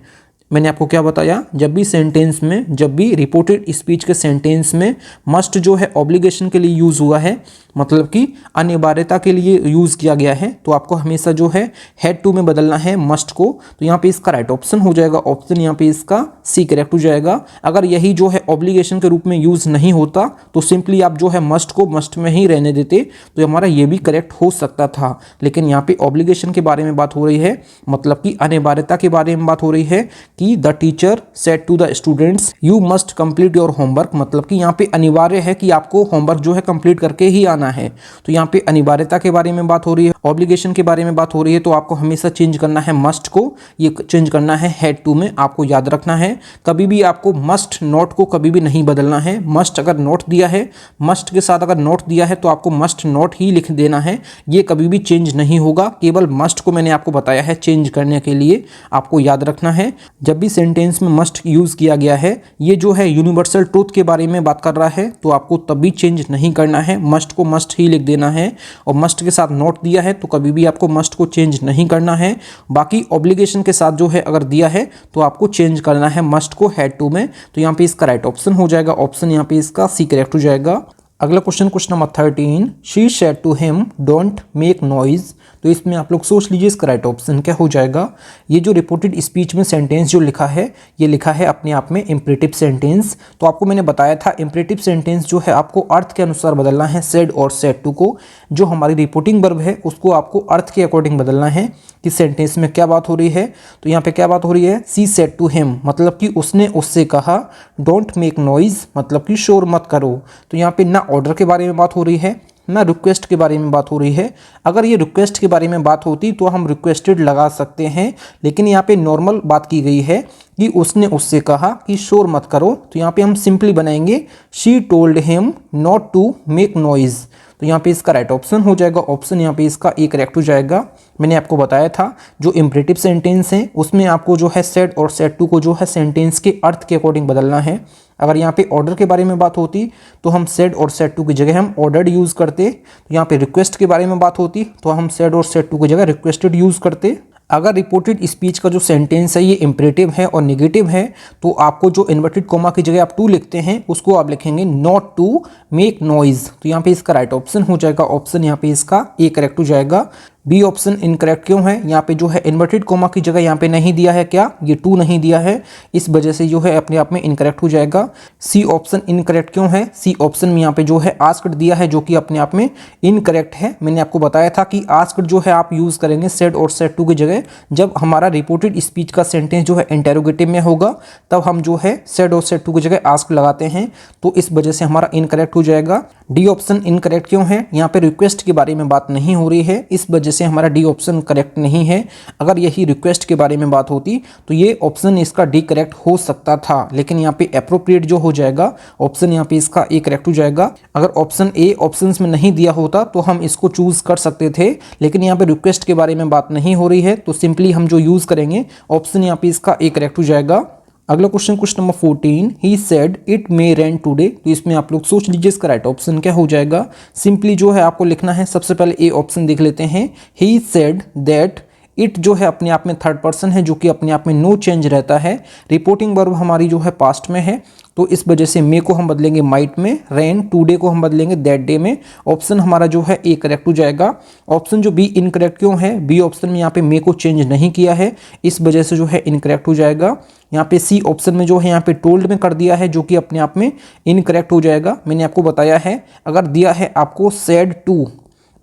मैंने आपको क्या बताया, जब भी सेंटेंस में, जब भी रिपोर्टेड स्पीच के सेंटेंस में मस्ट जो है ऑब्लिगेशन के लिए यूज़ हुआ है, मतलब कि अनिवार्यता के लिए यूज़ किया गया है, तो आपको हमेशा जो है हैड टू में बदलना है मस्ट को। तो यहाँ पे इसका राइट ऑप्शन हो जाएगा, ऑप्शन यहाँ पे इसका सी करेक्ट हो जाएगा। अगर यही जो है ऑब्लिगेशन के रूप में यूज़ नहीं होता तो सिंपली आप जो है मस्ट को मस्ट में ही रहने देते, तो हमारा ये भी करेक्ट हो सकता था। लेकिन यहाँ पे ऑब्लिगेशन के बारे में बात हो रही है, मतलब कि अनिवार्यता के बारे में बात हो रही है कि the teacher said to the students you must complete your homework, मतलब कि यहाँ पे अनिवार्य है कि आपको होमवर्क जो है कंप्लीट करके ही आना है। तो यहाँ पे अनिवार्यता के बारे में बात हो रही है, ऑब्लिगेशन के बारे में बात हो रही है, तो आपको हमेशा चेंज करना है मस्ट को, ये चेंज करना है हैड टू में। आपको याद रखना है कभी भी आपको मस्ट नॉट को कभी भी नहीं बदलना है। मस्ट अगर नॉट दिया है, मस्ट के साथ अगर नॉट दिया है तो आपको मस्ट नॉट ही लिख देना है, ये कभी भी चेंज नहीं होगा। केवल मस्ट को मैंने आपको बताया है चेंज करने के लिए, आपको याद रखना है। जब भी सेंटेंस में मस्ट यूज किया गया है, ये जो है यूनिवर्सल ट्रूथ के बारे में बात कर रहा है, तो आपको तब भी चेंज नहीं करना है, मस्ट को मस्ट ही लिख देना है। और मस्ट के साथ नॉट दिया है तो कभी भी आपको मस्ट को चेंज नहीं करना है। बाकी ऑब्लिगेशन के साथ जो है अगर दिया है तो आपको चेंज करना है मस्ट को हैड टू में। तो यहाँ पे इसका राइट ऑप्शन हो जाएगा, ऑप्शन यहाँ पे इसका सी करेक्ट हो जाएगा। अगला question number 13, she said to him don't make noise. तो इसमें आप लोग सोच लीजिए इसका राइट ऑप्शन क्या हो जाएगा। ये जो रिपोर्टेड स्पीच में सेंटेंस जो लिखा है, ये लिखा है अपने आप में इंपरेटिव सेंटेंस। तो आपको मैंने बताया था इंपरेटिव सेंटेंस जो है आपको अर्थ के अनुसार बदलना है, सेड और सेड टू को। जो हमारी रिपोर्टिंग वर्ब है उसको आपको अर्थ के अकॉर्डिंग बदलना है कि सेंटेंस में क्या बात हो रही है। तो यहाँ पे क्या बात हो रही है, सी सेड टू हिम, मतलब कि उसने उससे कहा। डोंट मेक नॉइज मतलब कि शोर मत करो। तो यहाँ पे ना ऑर्डर के बारे में बात हो रही है, ना रिक्वेस्ट के बारे में बात हो रही है। अगर ये रिक्वेस्ट के बारे में बात होती तो हम रिक्वेस्टेड लगा सकते हैं, लेकिन यहाँ पे नॉर्मल बात की गई है कि उसने उससे कहा कि शोर मत करो, तो यहाँ पे हम सिंपली बनाएंगे she told him not to make noise. तो यहाँ पे इसका राइट ऑप्शन हो जाएगा, ऑप्शन यहाँ पे इसका ए करेक्ट हो जाएगा। मैंने आपको बताया था जो इम्परेटिव सेंटेंस है उसमें आपको जो है सेड और सेड टू को जो है सेंटेंस के अर्थ के अकॉर्डिंग बदलना है। अगर यहाँ पे ऑर्डर के बारे में बात होती तो हम सेड और सेड टू की जगह हम ऑर्डर्ड यूज़ करते। तो यहाँ पे रिक्वेस्ट के बारे में बात होती तो हम सेड और सेड टू की जगह रिक्वेस्टेड यूज़ करते। अगर रिपोर्टेड स्पीच का जो सेंटेंस है ये इम्परेटिव है और नेगेटिव है तो आपको जो इन्वर्टेड कॉमा की जगह आप टू लिखते हैं उसको आप लिखेंगे नॉट टू मेक नॉइज। तो यहाँ पे इसका राइट ऑप्शन हो जाएगा, ऑप्शन यहाँ पे इसका ए करेक्ट हो जाएगा। बी ऑप्शन इनकरेक्ट क्यों है, यहाँ पे जो है इन्वर्टेड कॉमा की जगह यहाँ पे नहीं दिया है, क्या ये टू नहीं दिया है, इस वजह से जो है अपने आप में इनकरेक्ट हो जाएगा। सी ऑप्शन इनकरेक्ट क्यों है, सी ऑप्शन में यहाँ पे जो है आस्क्ड दिया है जो कि अपने आप में इनकरेक्ट है। मैंने आपको बताया था कि आस्क्ड जो है आप यूज़ करेंगे सेड और सेड टू की जगह जब हमारा रिपोर्टेड स्पीच का सेंटेंस जो है इंटेरोगेटिव में होगा, तब हम जो है सेड और सेड टू की जगह आस्क्ड लगाते हैं, तो इस वजह से हमारा इनकरेक्ट हो जाएगा। डी ऑप्शन इनकरेक्ट क्यों है, यहाँ पे रिक्वेस्ट के बारे में बात नहीं हो रही है, इस वजह से हमारा डी ऑप्शन करेक्ट नहीं है। अगर यही रिक्वेस्ट के बारे में बात होती तो ये ऑप्शन इसका डी करेक्ट हो सकता था, लेकिन यहाँ पे अप्रोप्रिएट जो हो जाएगा ऑप्शन यहाँ पे इसका ए करेक्ट हो जाएगा। अगर ऑप्शन ए ऑप्शंस में नहीं दिया होता तो हम इसको चूज कर सकते थे, लेकिन यहाँ पे रिक्वेस्ट के बारे में बात नहीं हो रही है तो सिंपली हम जो यूज करेंगे ऑप्शन यहाँ पे इसका ए करेक्ट हो जाएगा। अगला question number 14, he said it may rain today. तो इसमें आप लोग सोच लीजिए इसका राइट ऑप्शन क्या हो जाएगा। सिंपली जो है आपको लिखना है, सबसे पहले ए ऑप्शन देख लेते हैं। ही सेड दैट, इट जो है अपने आप में थर्ड पर्सन है जो कि अपने आप में नो चेंज रहता है। रिपोर्टिंग वर्ब हमारी जो है पास्ट में है तो इस वजह से मे को हम बदलेंगे माइट में, रेन टुडे को हम बदलेंगे दैट डे में। ऑप्शन हमारा जो है ए करेक्ट हो जाएगा। ऑप्शन जो बी इनकरेक्ट क्यों है, बी ऑप्शन में यहाँ पे मे को चेंज नहीं किया है, इस वजह से जो है इनकरेक्ट हो जाएगा। यहाँ पे सी ऑप्शन में जो है यहाँ पे टोल्ड में कर दिया है जो कि अपने आप में इनकरेक्ट हो जाएगा। मैंने आपको बताया है अगर दिया है आपको सेड टू,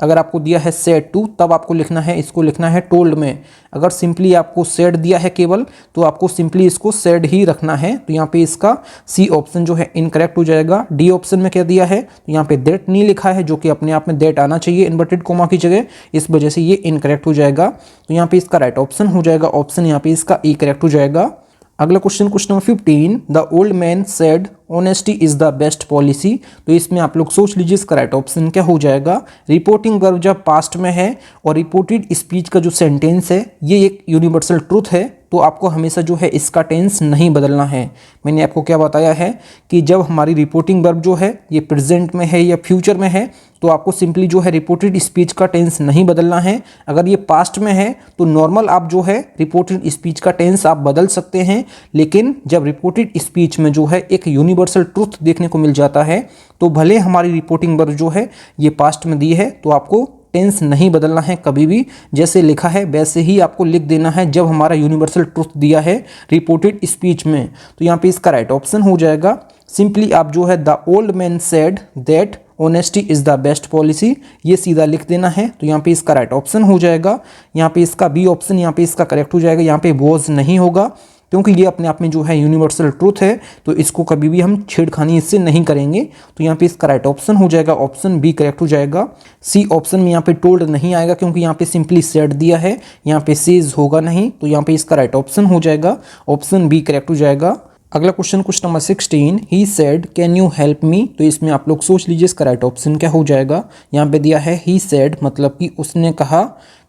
अगर आपको दिया है सेड टू तब आपको लिखना है, इसको लिखना है टोल्ड में। अगर सिंपली आपको सेड दिया है केवल तो आपको सिंपली इसको सेड ही रखना है। तो यहाँ पे इसका सी ऑप्शन जो है इनकरेक्ट हो जाएगा। डी ऑप्शन में क्या दिया है, तो यहाँ पे दैट नहीं लिखा है जो कि अपने आप में दैट आना चाहिए इन्वर्टेड कोमा की जगह, इस वजह से ये इनकरेक्ट हो जाएगा। तो यहाँ पे इसका राइट ऑप्शन हो जाएगा, ऑप्शन यहाँ पे इसका ई करेक्ट हो जाएगा। अगला question number 15, the old man said honesty is the best policy. तो इसमें आप लोग सोच लीजिए इसका राइट ऑप्शन क्या हो जाएगा। रिपोर्टिंग वर्ब जब पास्ट में है और रिपोर्टेड स्पीच का जो सेंटेंस है ये एक यूनिवर्सल ट्रूथ है तो आपको हमेशा जो है इसका टेंस नहीं बदलना है। मैंने आपको क्या बताया है कि जब हमारी रिपोर्टिंग वर्ब जो है ये प्रेजेंट में है या फ्यूचर में है तो आपको सिंपली जो है रिपोर्टेड स्पीच का टेंस नहीं बदलना है। अगर ये पास्ट में है तो नॉर्मल आप जो है रिपोर्टेड स्पीच का टेंस आप बदल सकते हैं, लेकिन जब रिपोर्टेड स्पीच में जो है एक यूनिवर्सल ट्रूथ देखने को मिल जाता है तो भले हमारी रिपोर्टिंग वर्ब जो है ये पास्ट में दी है तो आपको टेंस नहीं बदलना है कभी भी, जैसे लिखा है वैसे ही आपको लिख देना है जब हमारा यूनिवर्सल ट्रूथ दिया है रिपोर्टेड स्पीच में। तो यहाँ पे इसका राइट ऑप्शन हो जाएगा। सिंपली आप जो है the old man said that honesty is the best policy ये सीधा लिख देना है। तो यहाँ पे इसका राइट ऑप्शन हो जाएगा। यहाँ पे इसका बी ऑप्शन यहाँ पे इसका करेक्ट हो जाएगा। यहाँ पे वॉज नहीं होगा क्योंकि ये अपने आप में जो है यूनिवर्सल ट्रूथ है तो इसको कभी भी हम छेड़खानी इससे नहीं करेंगे। तो यहाँ पे इसका राइट ऑप्शन हो जाएगा, ऑप्शन बी करेक्ट हो जाएगा। सी ऑप्शन में यहाँ पे टोल्ड नहीं आएगा क्योंकि यहाँ पे सिंपली सेड दिया है, यहाँ पे सेज होगा नहीं, तो यहाँ पे इसका राइट ऑप्शन हो जाएगा, ऑप्शन बी करेक्ट हो जाएगा। अगला question number 16, he said can you help me. तो इसमें आप लोग सोच लीजिए इसका राइट ऑप्शन क्या हो जाएगा। यहाँ पे दिया है ही सेड मतलब कि उसने कहा,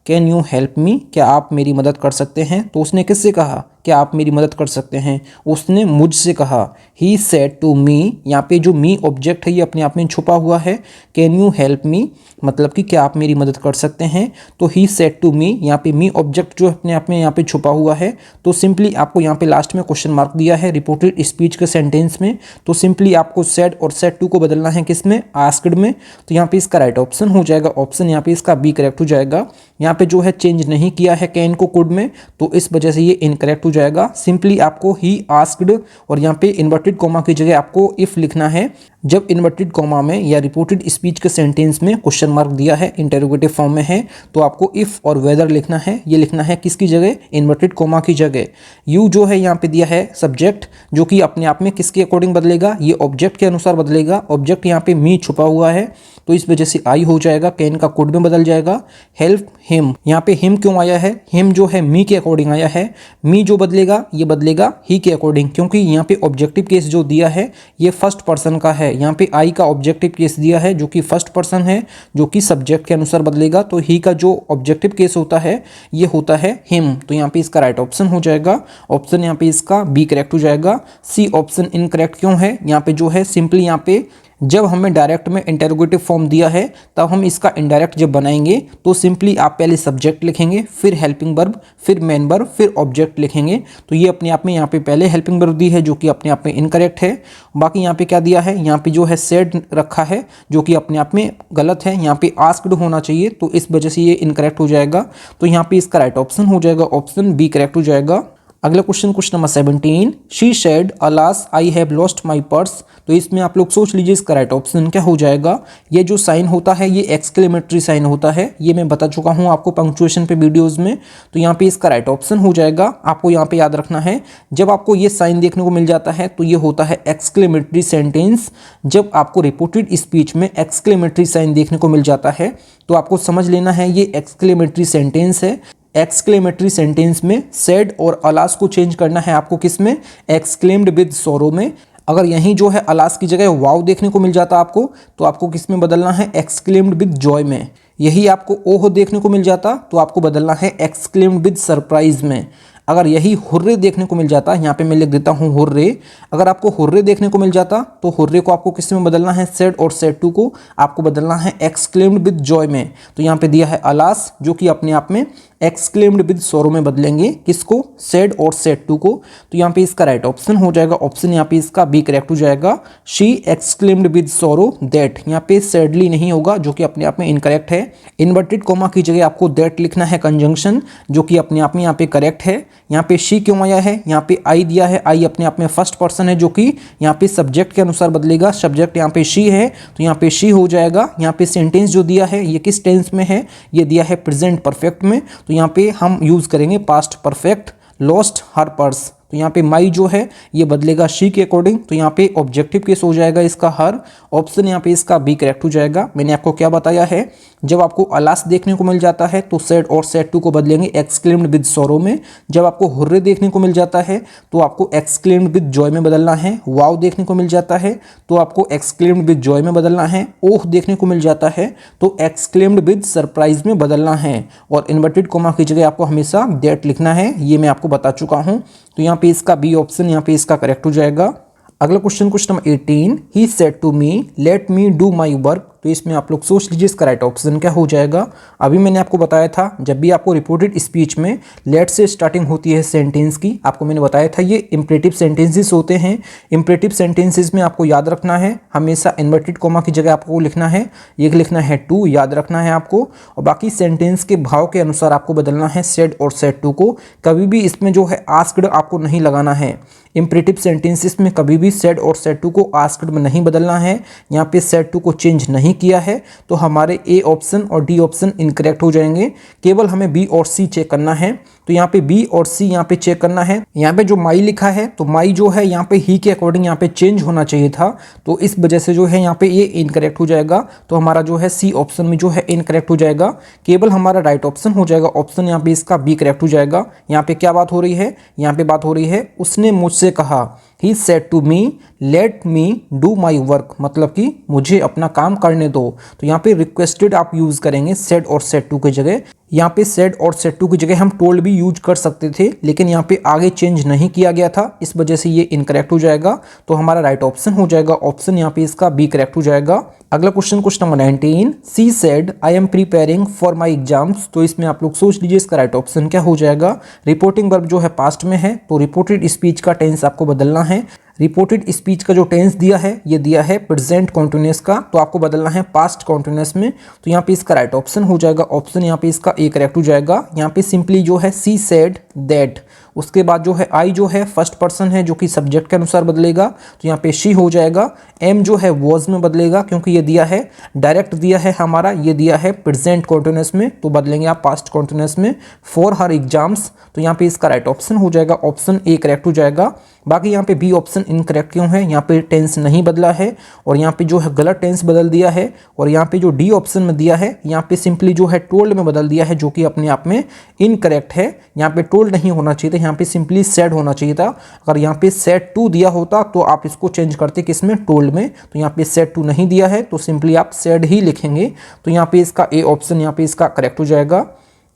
कैन यू हेल्प मी क्या आप मेरी मदद कर सकते हैं। तो उसने किससे कहा क्या आप मेरी मदद कर सकते हैं, उसने मुझसे कहा। ही सेड टू मी, यहाँ पे जो मी ऑब्जेक्ट है ये अपने आप में छुपा हुआ है। कैन यू हेल्प मी मतलब कि क्या आप मेरी मदद कर सकते हैं। तो ही सेड टू मी, यहाँ पे मी ऑब्जेक्ट जो अपने आप में यहाँ पे छुपा हुआ है तो सिंपली आपको यहाँ पे लास्ट में क्वेश्चन मार्क दिया है रिपोर्टेड स्पीच के सेंटेंस में, तो सिंपली आपको सेड और सेड टू को बदलना है किसमें, आस्क्ड में। तो यहाँ पे इसका राइट ऑप्शन हो जाएगा, ऑप्शन यहाँ पे इसका बी करेक्ट हो जाएगा। यहाँ पे जो है चेंज नहीं किया है कैन को कुड में तो इस वजह से ये इनकरेक्ट हो जाएगा। सिंपली आपको ही आस्क्ड और यहाँ पे इन्वर्टेड कॉमा की जगह आपको इफ लिखना है। जब इन्वर्टेड कॉमा में या रिपोर्टेड स्पीच के सेंटेंस में क्वेश्चन मार्क दिया है इंटरोगेटिव फॉर्म में है तो आपको इफ और वेदर लिखना है। ये लिखना है किसकी जगह, इन्वर्टेड कॉमा की जगह। यू जो है यहाँ पे दिया है सब्जेक्ट जो कि अपने आप में किसके अकॉर्डिंग बदलेगा, ये ऑब्जेक्ट के अनुसार बदलेगा। ऑब्जेक्ट यहाँ पे मी छुपा हुआ है तो इस वजह से आई हो जाएगा, कैन का कोड में बदल जाएगा। हेल्प हिम, यहाँ पे हिम क्यों आया है? हिम जो है मी के अकॉर्डिंग आया है। मी जो बदलेगा ये बदलेगा ही के अकॉर्डिंग, क्योंकि यहाँ पे ऑब्जेक्टिव केस जो दिया है ये फर्स्ट पर्सन का है। यहाँ पे आई का ऑब्जेक्टिव केस दिया है जो कि फर्स्ट पर्सन है, जो कि सब्जेक्ट के अनुसार बदलेगा। तो ही का जो ऑब्जेक्टिव केस होता है ये होता है हिम। तो यहाँ पे इसका राइट ऑप्शन हो जाएगा, ऑप्शन यहाँ पे इसका बी करेक्ट हो जाएगा। सी ऑप्शन इनकरेक्ट क्यों है? यहाँ पे जो है सिंपली यहाँ पे जब हमें डायरेक्ट में इंटरोगेटिव फॉर्म दिया है तब हम इसका इनडायरेक्ट जब बनाएंगे तो सिंपली आप पहले सब्जेक्ट लिखेंगे, फिर हेल्पिंग वर्ब, फिर मेन वर्ब, फिर ऑब्जेक्ट लिखेंगे। तो ये अपने आप में यहाँ पे पहले हेल्पिंग वर्ब दी है जो कि अपने आप में इनकरेक्ट है। बाकी यहाँ पे क्या दिया है? यहाँ पे जो है सेड रखा है जो कि अपने आप में गलत है। यहाँ पे आस्क्ड होना चाहिए, तो इस वजह से ये इनकरेक्ट हो जाएगा। तो यहाँ पे इसका राइट ऑप्शन हो जाएगा, ऑप्शन बी करेक्ट हो जाएगा। अगला question number 17, she said alas I have lost my purse. तो इसमें आप लोग सोच लीजिए इसका राइट ऑप्शन क्या हो जाएगा। ये जो साइन होता है ये एक्सक्लेमेटरी साइन होता है, ये मैं बता चुका हूँ आपको पंक्चुएशन पे वीडियोस में। तो यहाँ पे इसका राइट ऑप्शन हो जाएगा। आपको यहाँ पे याद रखना है, जब आपको ये साइन देखने को मिल जाता है तो ये होता है एक्सक्लेमेटरी सेंटेंस। जब आपको रिपोर्टेड स्पीच में एक्सक्लेमेटरी साइन देखने को मिल जाता है तो आपको समझ लेना है ये एक्सक्लेमेटरी सेंटेंस है। एक्सक्लेमेटरी सेंटेंस में सेड और अलास को चेंज करना है आपको, किस में? एक्सक्लेम्ड विद सोरो में। अगर यहीं जो है अलास की जगह वाव देखने को मिल जाता आपको तो आपको किस में बदलना है? एक्सक्लेम्ड विद जॉय में। यही आपको ओह देखने को मिल जाता तो आपको बदलना है एक्सक्लेम्ड विद सरप्राइज में। अगर यही हुर्रे देखने को मिल जाता, यहाँ पे मैं लिख देता हूँ हुर्रे, अगर आपको हुर्रे देखने को मिल जाता तो हुर्रे को आपको किस में बदलना है? सेड और सेड टू को आपको बदलना है एक्सक्लेम्ड विद जॉय में। तो यहाँ पे दिया है अलास जो कि अपने आप में एक्सक्लेम्ड विद सोरो में बदलेंगे, किसको? सेड और सेड टू को। तो यहाँ पे इसका राइट ऑप्शन हो जाएगा, ऑप्शन यहाँ पे इसका बी करेक्ट हो जाएगा। शी एक्सक्लेम्ड विद सोरो दैट, यहाँ पे सैडली नहीं होगा जो कि अपने आप में इनकरेक्ट है। इन्वर्टेड कोमा की जगह आपको दैट लिखना है कंजंक्शन, जो कि अपने आप में यहाँ पे करेक्ट है। यहाँ पे शी क्यों आया है? यहाँ पे आई दिया है, आई अपने आप में फर्स्ट पर्सन है जो कि यहाँ पे सब्जेक्ट के अनुसार बदलेगा। सब्जेक्ट यहाँ पे शी है तो यहाँ पे शी हो जाएगा। यहाँ पे सेंटेंस जो दिया है ये किस टेंस में है? ये दिया है प्रेजेंट परफेक्ट में। तो यहाँ पे हम यूज करेंगे past perfect. Lost her purse, तो यहाँ पे माई जो है ये बदलेगा शी के अकॉर्डिंग। तो यहाँ पे ऑब्जेक्टिव केस हो जाएगा इसका हर, ऑप्शन यहाँ पे इसका बी करेक्ट हो जाएगा। मैंने आपको क्या बताया है, जब आपको अलास देखने को मिल जाता है तो सेड और सेड टू को बदलेंगे एक्सक्लेम्ड विद सोरो में। जब आपको हुर्रे देखने को मिल जाता है तो आपको एक्सक्लेम्ड विद जॉय में बदलना है। वाव देखने को मिल जाता है तो आपको एक्सक्लेम्ड विद जॉय में बदलना है। ओह देखने को मिल जाता है तो एक्सक्लेम्ड विद सरप्राइज में बदलना है। और इन्वर्टेड कोमा की जगह आपको हमेशा दैट लिखना है, ये मैं आपको बता चुका हूँ। तो यहाँ पे इसका बी ऑप्शन यहाँ पे इसका करेक्ट हो जाएगा। अगला question number 18, he said to me let me do my work. तो इसमें आप लोग सोच लीजिए इसका राइट ऑप्शन क्या हो जाएगा। अभी मैंने आपको बताया था जब भी आपको रिपोर्टेड स्पीच में लेट से स्टार्टिंग होती है सेंटेंस की, आपको मैंने बताया था ये इंपरेटिव सेंटेंसेस होते हैं। इंपरेटिव सेंटेंसेस में आपको याद रखना है हमेशा इन्वर्टेड कोमा की जगह आपको लिखना है, ये लिखना है टू, याद रखना है आपको। और बाकी सेंटेंस के भाव के अनुसार आपको बदलना है सेड और सेड टू को। कभी भी इसमें जो है आस्क्ड आपको नहीं लगाना है। इंपरेटिव सेंटेंसेस में कभी भी सेड और सेड टू को आस्क्ड में नहीं बदलना है। यहाँ पे सेड टू को चेंज नहीं किया है तो हमारे ए ऑप्शन और डी ऑप्शन इनकरेक्ट हो जाएंगे। केवल हमें बी और सी चेक करना है। तो यहाँ पे बी और सी यहाँ पे चेक करना है। यहाँ पे जो माई लिखा है तो माई जो है यहाँ पे ही के अकॉर्डिंग यहाँ पे चेंज होना चाहिए था, तो इस वजह से जो है यहाँ पे ये इनकरेक्ट हो जाएगा। तो हमारा जो है सी ऑप्शन में जो है इनकरेक्ट हो जाएगा। केवल हमारा राइट ऑप्शन हो जाएगा, ऑप्शन यहाँ पे इसका बी करेक्ट हो जाएगा। यहाँ पे क्या बात हो रही है? यहाँ पे बात हो रही है उसने मुझसे कहा, he said to me let me do my work, मतलब कि मुझे अपना काम करने दो। तो यहाँ पे रिक्वेस्टेड आप यूज करेंगे सेड और सेड टू की जगह। यहाँ पे सेड और सेड टू की जगह हम टोल्ड भी यूज कर सकते थे, लेकिन यहाँ पे आगे चेंज नहीं किया गया था, इस वजह से ये इनकरेक्ट हो जाएगा। तो हमारा राइट ऑप्शन हो जाएगा, ऑप्शन यहाँ पे इसका बी करेक्ट हो जाएगा। अगला question number 19, C said I am preparing for my exams. तो इसमें आप लोग सोच लीजिए इसका राइट ऑप्शन क्या हो जाएगा। रिपोर्टिंग वर्ब जो है पास्ट में है तो रिपोर्टेड स्पीच का टेंस आपको बदलना है। रिपोर्टेड स्पीच का जो टेंस दिया है ये दिया है प्रेजेंट कॉन्टिन्यूअस का, तो आपको बदलना है पास्ट कॉन्टिन्यूअस में। तो यहाँ पे इसका राइट ऑप्शन हो जाएगा, ऑप्शन यहाँ पे इसका ए करेक्ट हो जाएगा। यहाँ पे सिंपली जो है सी सेड दैट, उसके बाद जो है आई जो है फर्स्ट पर्सन है जो कि सब्जेक्ट के अनुसार बदलेगा, तो यहाँ पे शी हो जाएगा। एम जो है वॉज में बदलेगा क्योंकि ये दिया है डायरेक्ट दिया है हमारा, ये दिया है प्रेजेंट कॉन्टिन्यूअस में, तो बदलेंगे आप पास्ट कॉन्टिन्यूअस में। फॉर हर एग्जाम्स, तो यहाँ पे इसका राइट ऑप्शन हो जाएगा ऑप्शन ए करेक्ट हो जाएगा। बाकी यहाँ पे बी ऑप्शन इनकरेक्ट क्यों है, यहाँ पे टेंस नहीं बदला है और यहाँ पे जो है गलत टेंस बदल दिया है, और यहाँ पे जो डी ऑप्शन में दिया है यहाँ पे सिंपली जो है टोल्ड में बदल दिया है जो कि अपने आप में इनकरेक्ट है। यहाँ पे टोल्ड नहीं होना चाहिए था, यहाँ पे सिंपली सेड होना चाहिए था। अगर यहाँ पे सेड टू दिया होता तो आप इसको चेंज करते किसमें, टोल्ड में। तो यहाँ पे सेड टू नहीं दिया है तो सिंपली आप सेड ही लिखेंगे, तो यहाँ पे इसका ए ऑप्शन यहाँ पे इसका करेक्ट हो जाएगा।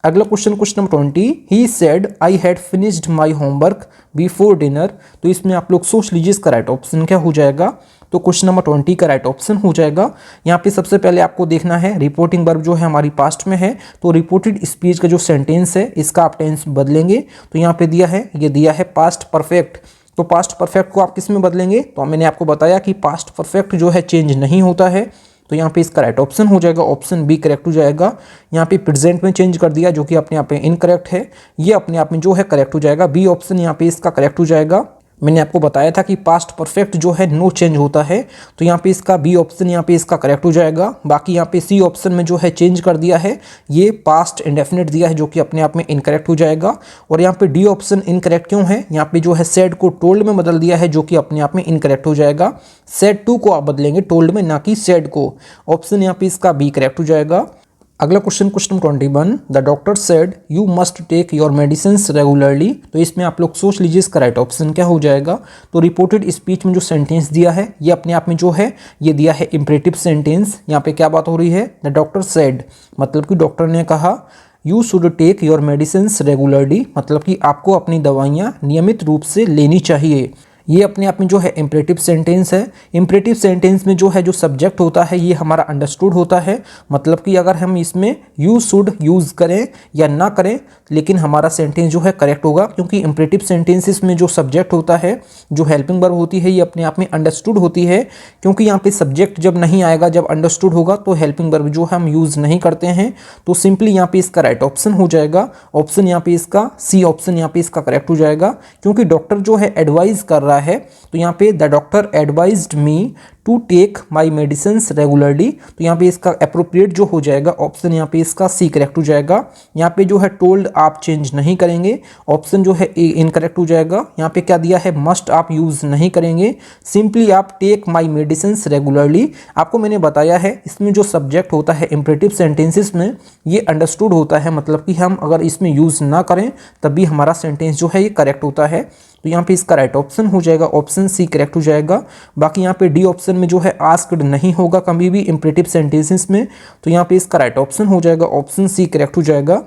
अगला question number 20, he said I had finished my homework before dinner, तो इसमें आप लोग सोच लीजिए इसका राइट ऑप्शन क्या हो जाएगा। तो क्वेश्चन नंबर 20 का राइट ऑप्शन हो जाएगा। यहाँ पे सबसे पहले आपको देखना है रिपोर्टिंग वर्ब जो है हमारी पास्ट में है, तो रिपोर्टेड स्पीच का जो सेंटेंस है इसका आप टेंस बदलेंगे। तो यहाँ पे दिया है, ये दिया है पास्ट परफेक्ट, तो पास्ट परफेक्ट को आप किस में बदलेंगे, तो मैंने आपको बताया कि पास्ट परफेक्ट जो है चेंज नहीं होता है, तो यहाँ पे इसका राइट ऑप्शन हो जाएगा ऑप्शन बी करेक्ट हो जाएगा। यहाँ पे प्रेजेंट में चेंज कर दिया जो कि अपने आप में इनकरेक्ट है, ये अपने आप में जो है करेक्ट हो जाएगा। बी ऑप्शन यहाँ पे इसका करेक्ट हो जाएगा। मैंने आपको बताया था कि पास्ट परफेक्ट जो है नो चेंज होता है, तो यहाँ पे इसका बी ऑप्शन यहाँ पे इसका करेक्ट हो जाएगा। बाकी यहाँ पे सी ऑप्शन में जो है चेंज कर दिया है, ये पास्ट इंडेफिनिट दिया है जो कि अपने आप में इनकरेक्ट हो जाएगा। और यहाँ पे डी ऑप्शन इनकरेक्ट क्यों है, यहाँ पे जो है सेड को टोल्ड में बदल दिया है जो कि अपने आप में इनकरेक्ट हो जाएगा। सेड टू को आप बदलेंगे टोल्ड में, ना कि सेड को। ऑप्शन यहाँ पे इसका बी करेक्ट हो जाएगा। अगला question 21, the doctor said you must take your medicines regularly, तो इसमें आप लोग सोच लीजिए इसका राइट ऑप्शन क्या हो जाएगा। तो रिपोर्टेड स्पीच में जो सेंटेंस दिया है ये अपने आप में जो है ये दिया है इम्परेटिव सेंटेंस। यहाँ पे क्या बात हो रही है, द डॉक्टर सेड मतलब कि डॉक्टर ने कहा, you should take your medicines regularly मतलब कि आपको अपनी दवाइयाँ नियमित रूप से लेनी चाहिए। ये अपने आप में जो है इम्परेटिव सेंटेंस है। इम्परेटिव सेंटेंस में जो है जो सब्जेक्ट होता है ये हमारा अंडरस्टूड होता है, मतलब कि अगर हम इसमें यू शुड यूज़ करें या ना करें लेकिन हमारा सेंटेंस जो है करेक्ट होगा, क्योंकि इम्परेटिव सेंटेंसेस में जो सब्जेक्ट होता है जो हेल्पिंग वर्ब होती है ये अपने आप में अंडरस्टूड होती है, क्योंकि यहाँ पे सब्जेक्ट जब नहीं आएगा जब अंडरस्टूड होगा तो हेल्पिंग वर्ब जो हम यूज़ नहीं करते हैं। तो सिंपली यहाँ पे इसका राइट ऑप्शन हो जाएगा ऑप्शन यहाँ पे इसका सी ऑप्शन यहाँ पे इसका करेक्ट हो जाएगा, क्योंकि डॉक्टर जो है एडवाइज कर रहा है। तो यहाँ पे the doctor advised me to take my medicines regularly, तो यहाँ पे इसका अप्रोप्रिएट जो हो जाएगा ऑप्शन यहाँ पे इसका सी करेक्ट हो जाएगा। यहाँ पे जो है टोल्ड आप चेंज नहीं करेंगे, ऑप्शन जो है ए इनकरेक्ट हो जाएगा। यहाँ पे क्या दिया है, मस्ट आप यूज़ नहीं करेंगे, सिंपली आप टेक माई मेडिसिन्स रेगुलरली। आपको मैंने बताया है इसमें जो सब्जेक्ट होता है इम्परेटिव सेंटेंसेस में ये अंडरस्टूड होता है, मतलब कि हम अगर इसमें यूज़ ना करें तब भी हमारा सेंटेंस जो है ये करेक्ट होता है। तो यहाँ पे इसका राइट ऑप्शन हो जाएगा ऑप्शन सी करेक्ट हो जाएगा। बाकी यहाँ पे डी ऑप्शन में जो है आस्क्ड नहीं होगा कभी भी इम्परेटिव सेंटेंसेस में, तो यहाँ पे इसका राइट ऑप्शन हो जाएगा ऑप्शन सी करेक्ट हो जाएगा।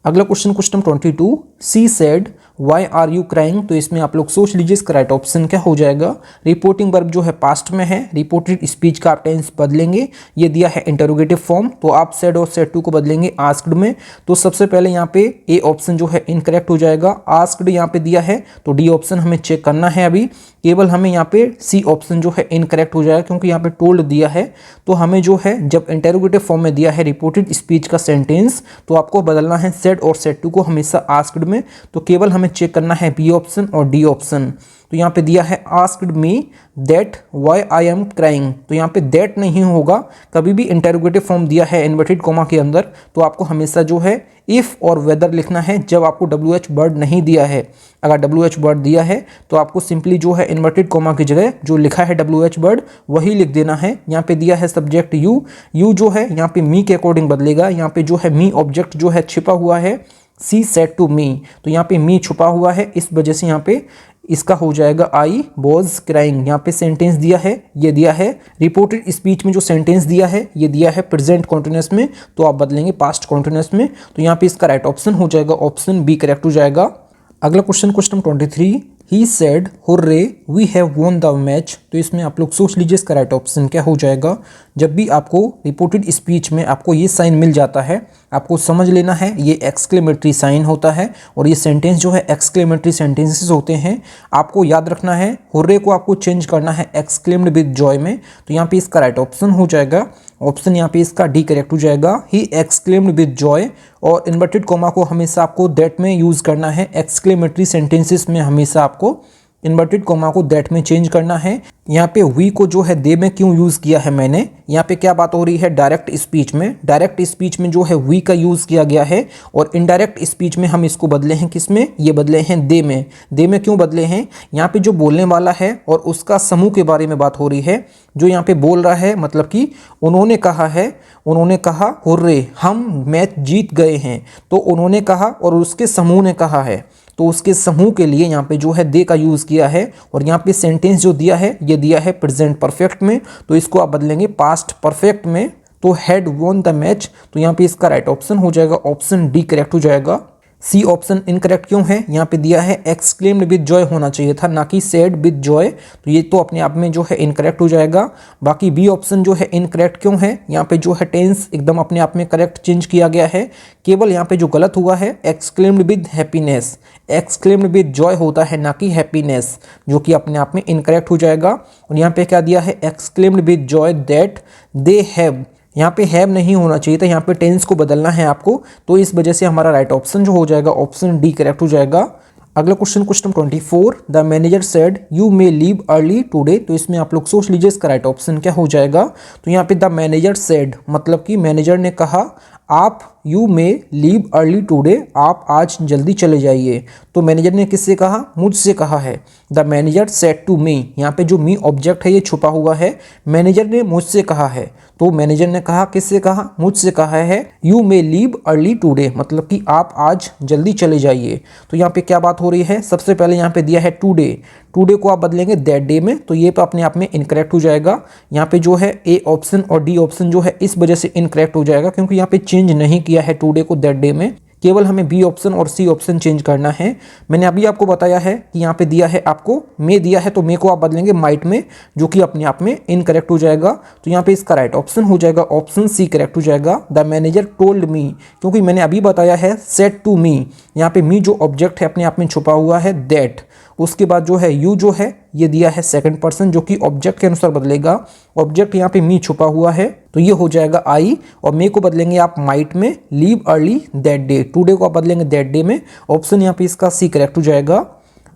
अगला question 22, she said why are you crying, तो इसमें आप लोग सोच लीजिए इसका राइट ऑप्शन क्या हो जाएगा। रिपोर्टिंग वर्ब जो है पास्ट में है, रिपोर्टेड स्पीच का आप टेंस बदलेंगे, ये दिया है इंटरोगेटिव फॉर्म, तो आप सेड और सेड टू को बदलेंगे आस्क्ड में। तो सबसे पहले यहाँ पे ए ऑप्शन जो है इनकरेक्ट हो जाएगा, आस्क्ड यहाँ पे दिया है तो डी ऑप्शन हमें चेक करना है अभी, केवल हमें यहाँ पे सी ऑप्शन जो है इनकरेक्ट हो जाएगा क्योंकि यहाँ पे टोल्ड दिया है। तो हमें जो है जब इंटरोगेटिव फॉर्म में दिया है रिपोर्टेड स्पीच का सेंटेंस तो आपको बदलना है सेड और सेड टू को हमेशा आस्क्ड में, तो केवल हमें चेक करना है बी ऑप्शन और डी ऑप्शन। तो यहाँ पे दिया है asked me that why I am crying, तो यहाँ पे दैट नहीं होगा, कभी भी इंटरोगेटिव फॉर्म दिया है इन्वर्टेड कॉमा के अंदर तो आपको हमेशा जो है इफ़ और वेदर लिखना है जब आपको WH वर्ड नहीं दिया है। अगर WH वर्ड दिया है तो आपको सिंपली जो है इन्वर्टेड कॉमा की जगह जो लिखा है WH वर्ड वही लिख देना है। यहाँ पे दिया है सब्जेक्ट यू, यू जो है यहाँ पे मी के अकॉर्डिंग बदलेगा, यहाँ पे जो है मी ऑब्जेक्ट जो है छिपा हुआ है, सी सेड टू मी, तो यहाँ पे मी छुपा हुआ है, इस वजह से यहाँ पे इसका हो जाएगा आई वॉज क्राइंग। यहाँ पे सेंटेंस दिया है, ये दिया है रिपोर्टेड स्पीच में जो सेंटेंस दिया है ये दिया है प्रेजेंट कॉन्टिन्यूअस में, तो आप बदलेंगे पास्ट कॉन्टिन्यूअस में। तो यहाँ पे इसका राइट ऑप्शन हो जाएगा ऑप्शन बी करेक्ट हो जाएगा। अगला question 23, he said hurray we have won the match, तो इसमें आप लोग सोच लीजिए इसका राइट ऑप्शन क्या हो जाएगा। जब भी आपको रिपोर्टेड स्पीच में आपको ये साइन मिल जाता है आपको समझ लेना है, ये एक्सक्लेमेटरी साइन होता है और ये सेंटेंस जो है एक्सक्लेमेटरी सेंटेंसेस होते हैं। आपको याद रखना है, हुर्रे को आपको चेंज करना है एक्सक्लेम्ड विद जॉय में। तो यहाँ पे इसका राइट ऑप्शन हो जाएगा, ऑप्शन यहाँ पे इसका डी करेक्ट हो जाएगा, ही एक्सक्लेम्ड विद जॉय। और इन्वर्टेड कोमा को हमेशा आपको दैट में यूज़ करना है, एक्सक्लेमेटरी सेंटेंसेस में हमेशा आपको इन्वर्टेड कोमा को दैट में चेंज करना है। यहाँ पे वी को जो है दे में क्यों यूज़ किया है मैंने, यहाँ पे क्या बात हो रही है डायरेक्ट स्पीच में। डायरेक्ट स्पीच में जो है वी का यूज़ किया गया है और इनडायरेक्ट स्पीच में हम इसको बदले हैं किस में, ये बदले हैं दे में। दे में क्यों बदले हैं, यहाँ पे जो बोलने वाला है और उसका समूह के बारे में बात हो रही है। जो यहाँ पे बोल रहा है मतलब कि उन्होंने कहा है, उन्होंने कहा हुर्रे हम मैच जीत गए हैं, तो उन्होंने कहा और उसके समूह ने कहा है, तो उसके समूह के लिए यहाँ पे जो है दे का यूज़ किया है। और यहाँ पे सेंटेंस जो दिया है ये दिया है प्रेजेंट परफेक्ट में, तो इसको आप बदलेंगे पास्ट परफेक्ट में। तो हैड वॉन द मैच, तो यहाँ पे इसका राइट ऑप्शन हो जाएगा, ऑप्शन डी करेक्ट हो जाएगा। सी ऑप्शन इनकरेक्ट क्यों है, यहाँ पे दिया है एक्सक्लेम्ड विद जॉय होना चाहिए था, ना कि सेड विद जॉय, तो ये तो अपने आप में जो है इनकरेक्ट हो जाएगा। बाकी बी ऑप्शन जो है इनकरेक्ट क्यों है, यहाँ पे जो है टेंस एकदम अपने आप में करेक्ट चेंज किया गया है। केवल यहाँ पे जो गलत हुआ है exclaimed with happiness, exclaimed with Joy होता है ना कि हैप्पीनेस, जो कि अपने आप में इनकरेक्ट हो जाएगा। और यहाँ पे क्या दिया है exclaimed with Joy that they have, यहाँ पे हैव नहीं होना चाहिए था, यहाँ पे टेंस को बदलना है आपको, तो इस वजह से हमारा राइट ऑप्शन जो हो जाएगा ऑप्शन डी करेक्ट हो जाएगा। अगला question, question 24, the manager said you may leave early today, तो इसमें आप लोग सोच लीजिए इसका राइट ऑप्शन क्या हो जाएगा। तो यहाँ पे द मैनेजर सेड मतलब कि मैनेजर ने कहा आप you may leave early today, आप आज जल्दी चले जाइए। तो मैनेजर ने किससे कहा, मुझसे कहा है। The manager said to me, यहाँ पे जो मी ऑब्जेक्ट है ये छुपा हुआ है, मैनेजर ने मुझसे कहा है, तो मैनेजर ने कहा किससे कहा, मुझसे कहा है। You may leave early today मतलब कि आप आज जल्दी चले जाइए। तो यहाँ पे क्या बात हो रही है, सबसे पहले यहाँ पे दिया है टुडे, टुडे को आप बदलेंगे दैट डे में, तो ये अपने आप में इनकरेक्ट हो जाएगा। यहाँ पे जो है ए ऑप्शन और डी ऑप्शन जो है इस वजह से इनकरेक्ट हो जाएगा क्योंकि यहाँ पे चेंज नहीं किया है टुडे को दैट डे में, केवल हमें बी ऑप्शन और सी ऑप्शन चेंज करना है। मैंने अभी आपको बताया है कि यहाँ पे दिया है आपको मे दिया है, तो मे को आप बदलेंगे माइट में, जो कि अपने आप में इनकरेक्ट हो जाएगा। तो यहाँ पे इसका राइट ऑप्शन हो जाएगा ऑप्शन सी करेक्ट हो जाएगा। द मैनेजर टोल्ड मी, क्योंकि मैंने अभी बताया है सेड टू मी, यहाँ पे मी जो ऑब्जेक्ट है अपने आप में छुपा हुआ है दैट, उसके बाद जो है यू जो है ये दिया है सेकंड पर्सन जो कि ऑब्जेक्ट के अनुसार बदलेगा। ऑब्जेक्ट यहाँ पे मी छुपा हुआ है तो ये हो जाएगा आई, और मे को बदलेंगे आप माइट में, leave early that day, today को आप बदलेंगे दैट डे में, ऑप्शन यहाँ पे इसका सी करेक्ट हो जाएगा।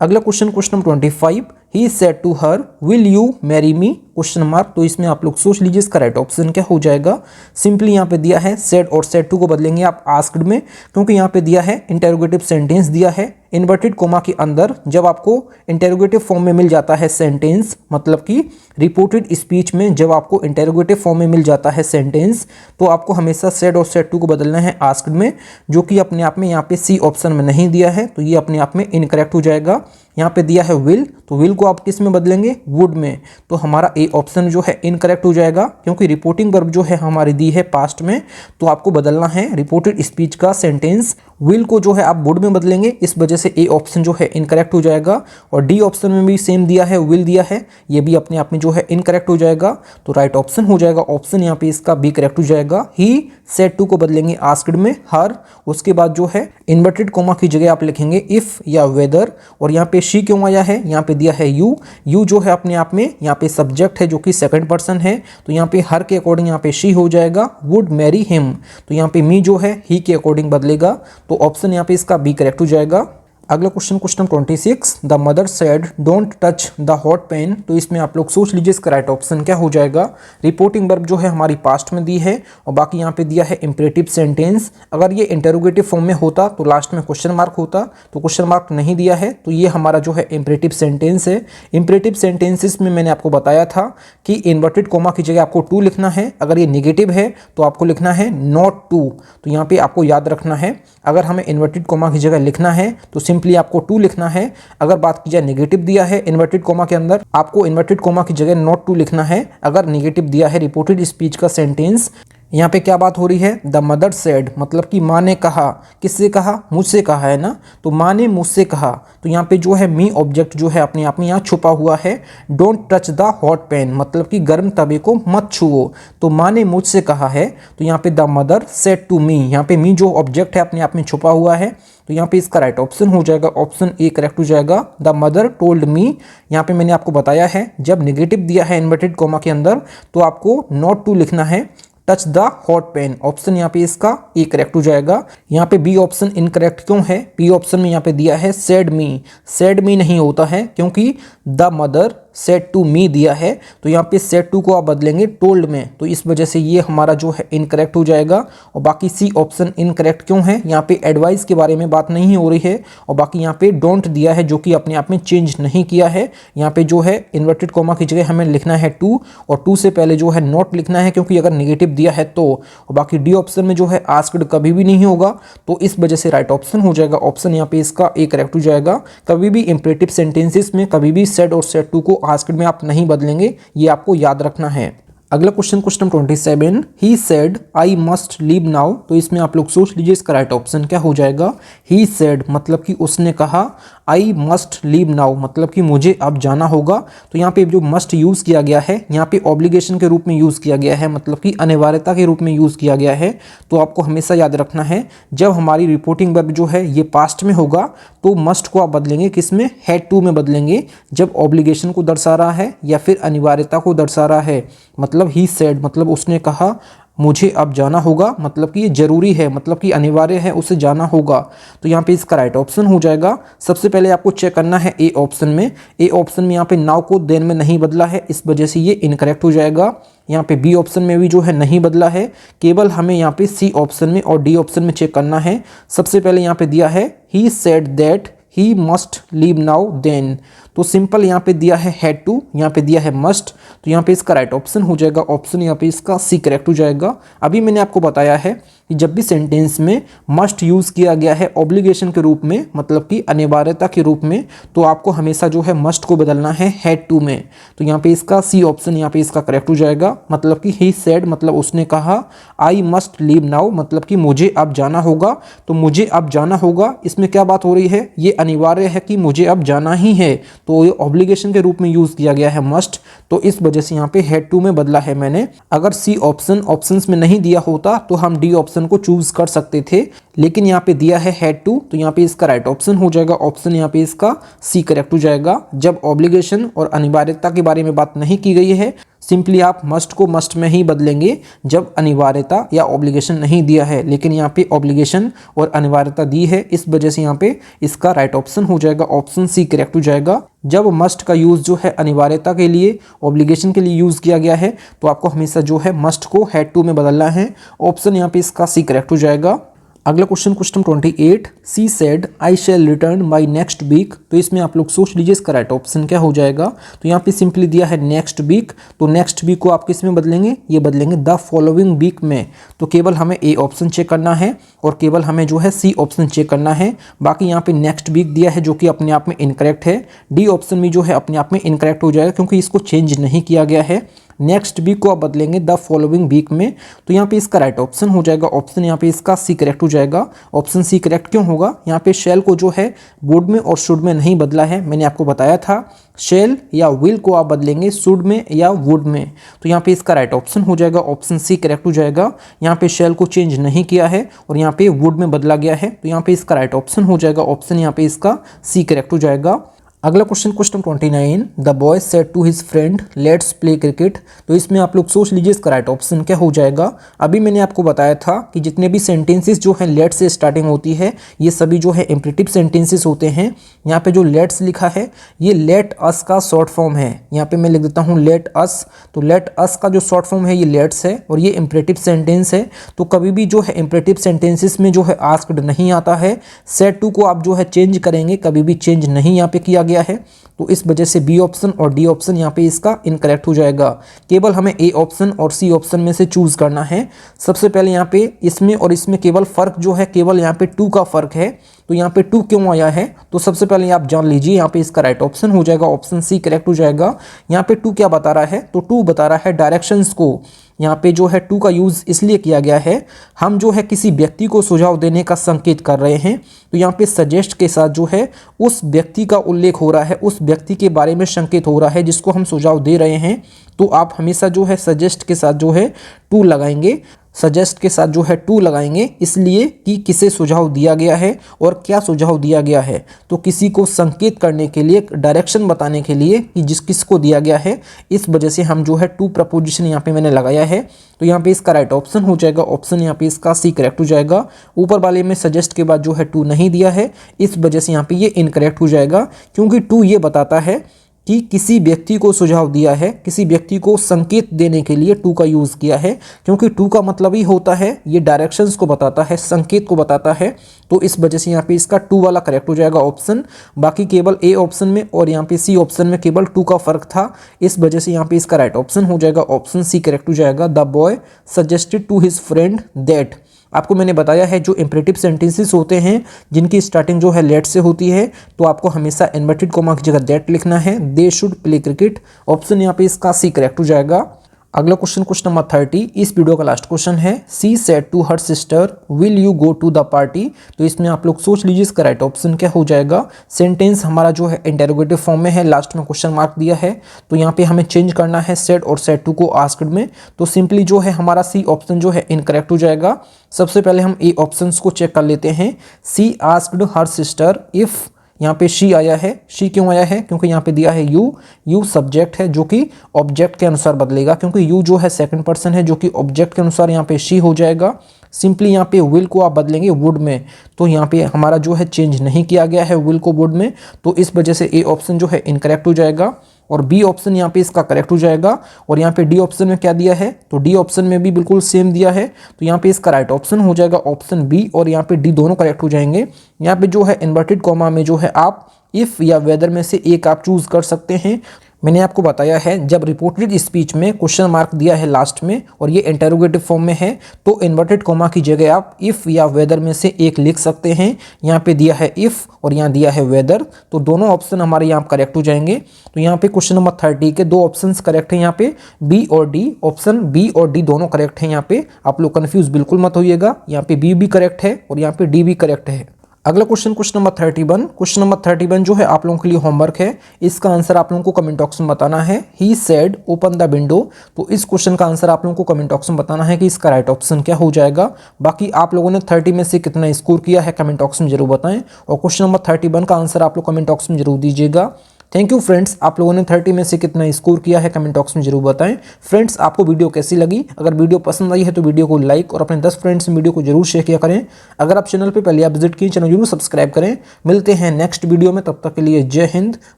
अगला question, question 25, he said to her will you marry me question mark, तो इसमें आप लोग सोच लीजिए इसका राइट ऑप्शन क्या हो जाएगा। सिंपली यहाँ पे दिया है सेड और सेड टू को बदलेंगे आप आस्क्ड में, क्योंकि यहाँ पे दिया है इंटेरोगेटिव सेंटेंस दिया है इन्वर्टेड कोमा के अंदर। जब आपको इंटेरोगेटिव फॉर्म में मिल जाता है सेंटेंस, मतलब कि रिपोर्टेड स्पीच में जब आपको इंटेरोगेटिव फॉर्म में मिल जाता है सेंटेंस, तो आपको हमेशा सेड और सेड टू को बदलना है आस्क्ड में, जो कि अपने आप में यहाँ पे सी ऑप्शन में नहीं दिया है, तो ये अपने आप में इनकरेक्ट हो जाएगा। यहाँ पे दिया है विल, तो विल को आप किस में बदलेंगे, वुड में, तो हमारा ए ऑप्शन जो है इनकरेक्ट हो जाएगा, क्योंकि रिपोर्टिंग वर्ब जो है हमारी दी है पास्ट में, तो आपको बदलना है रिपोर्टेड स्पीच का सेंटेंस। विल को जो है आप वुड में बदलेंगे, इस वजह से ए ऑप्शन जो है इनकरेक्ट हो जाएगा। और डी ऑप्शन में भी सेम दिया है, विल दिया है, ये भी अपने आप में जो है इनकरेक्ट हो जाएगा। तो राइट ऑप्शन हो जाएगा ऑप्शन यहाँ पे इसका बी करेक्ट हो जाएगा। ही सेड टू को बदलेंगे आस्क्ड में हर, उसके बाद जो है इन्वर्टेड कोमा की जगह आप लिखेंगे इफ या वेदर। और यहाँ पे शी क्यों आया है, यहाँ पे दिया है यू, यू जो है अपने आप में यहाँ पे सब्जेक्ट है जो कि सेकंड पर्सन है, तो यहाँ पे हर के अकॉर्डिंग यहाँ पे शी हो जाएगा। वुड मैरी हिम, तो यहाँ पे मी जो है ही के अकॉर्डिंग बदलेगा, तो ऑप्शन यहाँ पे इसका बी करेक्ट हो जाएगा। अगला question, question 26, the mother said don't touch the hot pan, तो इसमें आप लोग सोच लीजिए इसका राइट ऑप्शन क्या हो जाएगा। रिपोर्टिंग वर्ब जो है हमारी पास्ट में दी है, और बाकी यहाँ पे दिया है इंपरेटिव सेंटेंस। अगर ये इंटेरोगेटिव फॉर्म में होता तो लास्ट में क्वेश्चन मार्क होता, तो क्वेश्चन मार्क नहीं दिया है, तो ये हमारा जो है इंपरेटिव सेंटेंस है। इंपरेटिव सेंटेंसेस में मैंने आपको बताया था कि इन्वर्टेड कोमा की जगह आपको टू लिखना है, अगर ये निगेटिव है तो आपको लिखना है नॉट टू, तो यहाँ पे आपको याद रखना है, अगर हमें इन्वर्टेड कोमा की जगह लिखना है तो सिंपली आपको टू लिखना है। अगर बात की जाए नेगेटिव दिया है इन्वर्टेड कोमा के अंदर, आपको इन्वर्टेड कोमा की जगह नॉट टू लिखना है। अगर नेगेटिव दिया है रिपोर्टेड स्पीच का सेंटेंस, यहाँ पे क्या बात हो रही है, द मदर सेड मतलब कि माँ ने कहा, किससे कहा, मुझसे कहा है ना, तो माँ ने मुझसे कहा। तो यहाँ पे जो है मी ऑब्जेक्ट जो है अपने आप में यहाँ छुपा हुआ है। Don't touch the hot pan मतलब कि गर्म तवे को मत छुओ, तो माँ ने मुझसे कहा है। तो यहाँ पे the mother said to me, यहाँ पे मी जो ऑब्जेक्ट है अपने आप में छुपा हुआ है, तो यहाँ पे इसका राइट ऑप्शन हो जाएगा ऑप्शन ए करेक्ट हो जाएगा, द मदर टोल्ड मी। यहाँ पे मैंने आपको बताया है जब नेगेटिव दिया है इन्वर्टेड कॉमा के अंदर तो आपको नॉट टू लिखना है, touch the hot pan. Option यहाँ पे इसका ए करेक्ट हो जाएगा। यहाँ पे बी ऑप्शन इनकरेक्ट क्यों है, बी ऑप्शन में यहाँ पे दिया है सेड मी, सेड मी नहीं होता है क्योंकि the mother said to me दिया है, तो यहाँ पे सेड टू को आप बदलेंगे टोल्ड में, तो इस वजह से ये हमारा जो है इनकरेक्ट हो जाएगा। और बाकी सी ऑप्शन इनकरेक्ट क्यों है, यहाँ पे एडवाइस के बारे में बात नहीं हो रही है, और बाकी यहाँ पे डोंट दिया है जो कि अपने आप में चेंज नहीं किया है। यहाँ पे जो है इन्वर्टेड कॉमा की जगह हमें लिखना है टू, और टू से पहले जो है नॉट लिखना है क्योंकि अगर नेगेटिव दिया है तो। और बाकी डी ऑप्शन में जो है आस्क्ड कभी भी नहीं होगा, तो इस वजह से राइट ऑप्शन हो जाएगा ऑप्शन यहाँ पे इसका ए करेक्ट हो जाएगा। कभी भी इंपरेटिव सेंटेंसेस में कभी भी सेड और सेड टू को आस्क्ड में आप नहीं बदलेंगे, ये आपको याद रखना है। अगला question 27, he said I must leave now, तो इसमें आप लोग सोच लीजिए इसका राइट ऑप्शन क्या हो जाएगा। ही सेड मतलब कि उसने कहा, आई मस्ट लीव नाउ मतलब कि मुझे अब जाना होगा। तो यहाँ पे जो मस्ट यूज़ किया गया है यहाँ पे ऑब्लिगेशन के रूप में यूज़ किया गया है, मतलब कि अनिवार्यता के रूप में यूज़ किया गया है। तो आपको हमेशा याद रखना है जब हमारी रिपोर्टिंग वर्ब जो है ये पास्ट में होगा तो मस्ट को आप बदलेंगे किस में, हैड टू में बदलेंगे, जब ऑब्लिगेशन को दर्शा रहा है या फिर अनिवार्यता को दर्शा रहा है। मतलब ही सेड मतलब उसने कहा मुझे अब जाना होगा, मतलब कि ये जरूरी है, मतलब कि अनिवार्य है, उसे जाना होगा। तो यहाँ पे इसका राइट ऑप्शन हो जाएगा। सबसे पहले आपको चेक करना है ए ऑप्शन में, ए ऑप्शन में यहाँ पे नाउ को देन में नहीं बदला है, इस वजह से ये इनकरेक्ट हो जाएगा। यहाँ पे बी ऑप्शन में भी जो है नहीं बदला है, केवल हमें यहाँ पे सी ऑप्शन में और डी ऑप्शन में चेक करना है। सबसे पहले यहाँ पे दिया है he said that he must leave now then, तो सिंपल यहाँ पे दिया है हैड टू, यहाँ पे दिया है मस्ट, तो यहाँ पे इसका राइट ऑप्शन हो जाएगा ऑप्शन यहाँ पे इसका सी करेक्ट हो जाएगा। अभी मैंने आपको बताया है कि जब भी सेंटेंस में मस्ट यूज़ किया गया है ऑब्लिगेशन के रूप में, मतलब कि अनिवार्यता के रूप में, तो आपको हमेशा जो है मस्ट को बदलना है हैड टू में। तो यहाँ पे इसका सी ऑप्शन यहाँ पे इसका करेक्ट हो जाएगा। मतलब कि ही सेड मतलब उसने कहा, आई मस्ट लीव नाउ मतलब कि मुझे अब जाना होगा, तो मुझे अब जाना होगा इसमें क्या बात हो रही है, ये अनिवार्य है कि मुझे अब जाना ही है, तो ये ऑब्लिगेशन के रूप में यूज़ किया गया है मस्ट, तो इस वजह से यहाँ पे हैड टू में बदला है मैंने। अगर सी ऑप्शन ऑप्शंस में नहीं दिया होता तो हम डी ऑप्शन को चूज कर सकते थे, लेकिन यहाँ पे दिया है हैड टू, तो यहाँ पे इसका राइट ऑप्शन हो जाएगा ऑप्शन यहाँ पे इसका सी करेक्ट हो जाएगा। जब ऑब्लिगेशन और अनिवार्यता के बारे में बात नहीं की गई है, सिंपली आप मस्ट को मस्ट में ही बदलेंगे जब अनिवार्यता या ऑब्लिगेशन नहीं दिया है, लेकिन यहाँ पे ऑब्लिगेशन और अनिवार्यता दी है, इस वजह से यहाँ पे इसका राइट ऑप्शन हो जाएगा ऑप्शन सी करेक्ट हो जाएगा। जब मस्ट का यूज़ जो है अनिवार्यता के लिए, ऑब्लिगेशन के लिए यूज़ किया गया है, तो आपको हमेशा जो है मस्ट को हैड टू में बदलना है। ऑप्शन यहाँ पे इसका सी करेक्ट हो जाएगा। अगला question 28, she said I shall return by next week, तो इसमें आप लोग सोच लीजिए इसका राइट ऑप्शन क्या हो जाएगा। तो यहाँ पे सिंपली दिया है नेक्स्ट वीक, तो नेक्स्ट वीक को आप किस में बदलेंगे, ये बदलेंगे द फॉलोइंग वीक में। तो केवल हमें ए ऑप्शन चेक करना है और केवल हमें जो है सी ऑप्शन चेक करना है। बाकी यहाँ पे नेक्स्ट वीक दिया है जो कि अपने आप में इनकरेक्ट है। डी ऑप्शन भी जो है अपने आप में इनकरेक्ट हो जाएगा क्योंकि इसको चेंज नहीं किया गया है। नेक्स्ट वीक को आप बदलेंगे द फॉलोइंग वीक में, तो यहाँ पे इसका राइट ऑप्शन हो जाएगा ऑप्शन यहाँ पे इसका सी करेक्ट हो जाएगा। ऑप्शन सी करेक्ट क्यों होगा, यहाँ पे शैल को जो है वुड में और शुड में नहीं बदला है। मैंने आपको बताया था शैल या विल को आप बदलेंगे शुड में या वुड में, तो यहाँ पे इसका राइट ऑप्शन हो जाएगा ऑप्शन सी करेक्ट हो जाएगा। यहाँ पे शैल को चेंज नहीं किया है और यहाँ पे वुड में बदला गया है, तो यहाँ पे इसका राइट ऑप्शन हो जाएगा ऑप्शन यहाँ पे इसका सी करेक्ट हो जाएगा। अगला question 29, the boy said to his friend let's play cricket, तो इसमें आप लोग सोच लीजिए इसका राइट ऑप्शन क्या हो जाएगा। अभी मैंने आपको बताया था कि जितने भी सेंटेंसेस जो हैं लेट से स्टार्टिंग होती है, ये सभी जो है इम्परेटिव सेंटेंसेस होते हैं। यहाँ पे जो लेट्स लिखा है ये लेट अस का शॉर्ट फॉर्म है, यहाँ पे मैं लिख देता हूँ लेट अस, तो लेट अस का जो शॉर्ट फॉर्म है ये लेट्स है और ये इम्परेटिव सेंटेंस है। तो कभी भी जो है इम्परेटिव सेंटेंसेस में जो है आस्क्ड नहीं आता है। सेड टू को आप जो है चेंज करेंगे, कभी भी चेंज नहीं यहाँ पे किया गया है, तो इस वजह से बी ऑप्शन और डी ऑप्शन यहाँ पे इसका इनकरेक्ट हो जाएगा। केवल हमें ए ऑप्शन और सी ऑप्शन में से चूज करना है। सबसे पहले यहाँ पे इसमें और इसमें केवल फर्क जो है केवल यहाँ पे टू का फर्क है, तो यहाँ पे टू क्यों आया है, तो सबसे पहले आप जान लीजिए। यहाँ पे इसका राइट ऑप्शन हो जाएगा ऑप्शन सी करेक्ट हो जाएगा। यहाँ पे टू क्या बता रहा है, तो टू बता रहा है डायरेक्शंस को। यहाँ पे जो है टू का यूज़ इसलिए किया गया है, हम जो है किसी व्यक्ति को सुझाव देने का संकेत कर रहे हैं, तो यहाँ पे सजेस्ट के साथ जो है उस व्यक्ति का उल्लेख हो रहा है, उस व्यक्ति के बारे में संकेत हो रहा है जिसको हम सुझाव दे रहे हैं। तो आप हमेशा जो है सजेस्ट के साथ जो है टू लगाएंगे, सजेस्ट के साथ जो है टू लगाएंगे, इसलिए कि किसे सुझाव दिया गया है और क्या सुझाव दिया गया है। तो किसी को संकेत करने के लिए, डायरेक्शन बताने के लिए कि किसको दिया गया है, इस वजह से हम जो है टू प्रपोजिशन यहाँ पे मैंने लगाया है। तो यहाँ पे इसका राइट ऑप्शन हो जाएगा, ऑप्शन यहाँ पे इसका सी करेक्ट हो जाएगा। ऊपर वाले में सजेस्ट के बाद जो है टू नहीं दिया है, इस वजह से यहाँ पे ये इनकरेक्ट हो जाएगा, क्योंकि टू ये बताता है कि किसी व्यक्ति को सुझाव दिया है, किसी व्यक्ति को संकेत देने के लिए टू का यूज़ किया है, क्योंकि टू का मतलब ही होता है ये डायरेक्शंस को बताता है, संकेत को बताता है। तो इस वजह से यहाँ पे इसका टू वाला करेक्ट हो जाएगा ऑप्शन। बाकी केवल ए ऑप्शन में और यहाँ पे सी ऑप्शन में केवल टू का फर्क था, इस वजह से यहाँ पे इसका राइट ऑप्शन हो जाएगा, ऑप्शन सी करेक्ट हो जाएगा। The boy suggested to his friend that. आपको मैंने बताया है जो इंपरेटिव सेंटेंसेस होते हैं जिनकी स्टार्टिंग जो है लेट से होती है, तो आपको हमेशा इन्वर्टेड कॉमा की जगह दैट लिखना है। They should play cricket, option यहाँ पे इसका सी करेक्ट हो जाएगा। अगला क्वेश्चन, क्वेश्चन नंबर 30, इस वीडियो का लास्ट क्वेश्चन है। She said to her sister will you go to the party. तो इसमें आप लोग सोच लीजिए इसका राइट ऑप्शन क्या हो जाएगा। सेंटेंस हमारा जो है इंटेरोगेटिव फॉर्म में है, लास्ट में क्वेश्चन मार्क दिया है, तो यहाँ पे हमें चेंज करना है सेड और सेड टू को आस्क्ड में। तो सिंपली जो है हमारा सी ऑप्शन जो है इनकरेक्ट हो जाएगा। सबसे पहले हम ए ऑप्शन को चेक कर लेते हैं। सी आस्क्ड हर सिस्टर इफ, यहाँ पे शी आया है, शी क्यों आया है, क्योंकि यहाँ पे दिया है यू सब्जेक्ट है जो कि ऑब्जेक्ट के अनुसार बदलेगा, क्योंकि यू जो है सेकंड पर्सन है जो कि ऑब्जेक्ट के अनुसार यहाँ पे शी हो जाएगा। सिंपली यहाँ पे विल को आप बदलेंगे वुड में, तो यहाँ पे हमारा जो है चेंज नहीं किया गया है विल को वुड में, तो इस वजह से ए ऑप्शन जो है इनकरेक्ट हो जाएगा और बी ऑप्शन यहाँ पे इसका करेक्ट हो जाएगा। और यहाँ पे डी ऑप्शन में क्या दिया है, तो डी ऑप्शन में भी बिल्कुल सेम दिया है, तो यहाँ पे इसका राइट ऑप्शन हो जाएगा ऑप्शन बी, और यहाँ पे डी दोनों करेक्ट हो जाएंगे। यहाँ पे जो है इन्वर्टेड कॉमा में जो है आप इफ़ या वेदर में से एक आप चूज़ कर सकते हैं। मैंने आपको बताया है जब रिपोर्टेड स्पीच में क्वेश्चन मार्क दिया है लास्ट में और ये इंटेरोगेटिव फॉर्म में है, तो इन्वर्टेड कॉमा की जगह आप इफ़ या वेदर में से एक लिख सकते हैं। यहाँ पे दिया है इफ़ और यहाँ दिया है वेदर, तो दोनों ऑप्शन हमारे यहाँ करेक्ट हो जाएंगे। तो यहाँ पे क्वेश्चन नंबर 30 के दो ऑप्शन करेक्ट हैं, यहाँ पे बी और डी, ऑप्शन बी और डी दोनों करेक्ट हैं। यहाँ पे आप लोग कन्फ्यूज बिल्कुल मत होइएगा, यहाँ पे बी भी करेक्ट है और यहाँ पे डी भी करेक्ट है। अगला question, question number 31, question number 31 जो है आप लोगों के लिए होमवर्क है, इसका आंसर आप लोगों को कमेंट बॉक्स में बताना है। He said open the window, तो इस क्वेश्चन का आंसर आप लोगों को कमेंट बॉक्स में बताना है कि इसका राइट ऑप्शन क्या हो जाएगा। बाकी आप लोगों ने 30 में से कितना स्कोर किया है कमेंट बॉक्स में जरूर बताएं, और क्वेश्चन नंबर 31 का आंसर आप लोग कमेंट बॉक्स में जरूर दीजिएगा। थैंक यू फ्रेंड्स, आप लोगों ने 30 में से कितना स्कोर किया है कमेंट बॉक्स में जरूर बताएं। फ्रेंड्स, आपको वीडियो कैसी लगी? अगर वीडियो पसंद आई है तो वीडियो को लाइक और अपने 10 फ्रेंड्स में वीडियो को जरूर शेयर किया करें। अगर आप चैनल पे पहले आप विजिट किए, चैनल जरूर सब्सक्राइब करें। मिलते हैं नेक्स्ट वीडियो में, तब तक के लिए जय हिंद,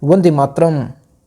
वंदे मातरम।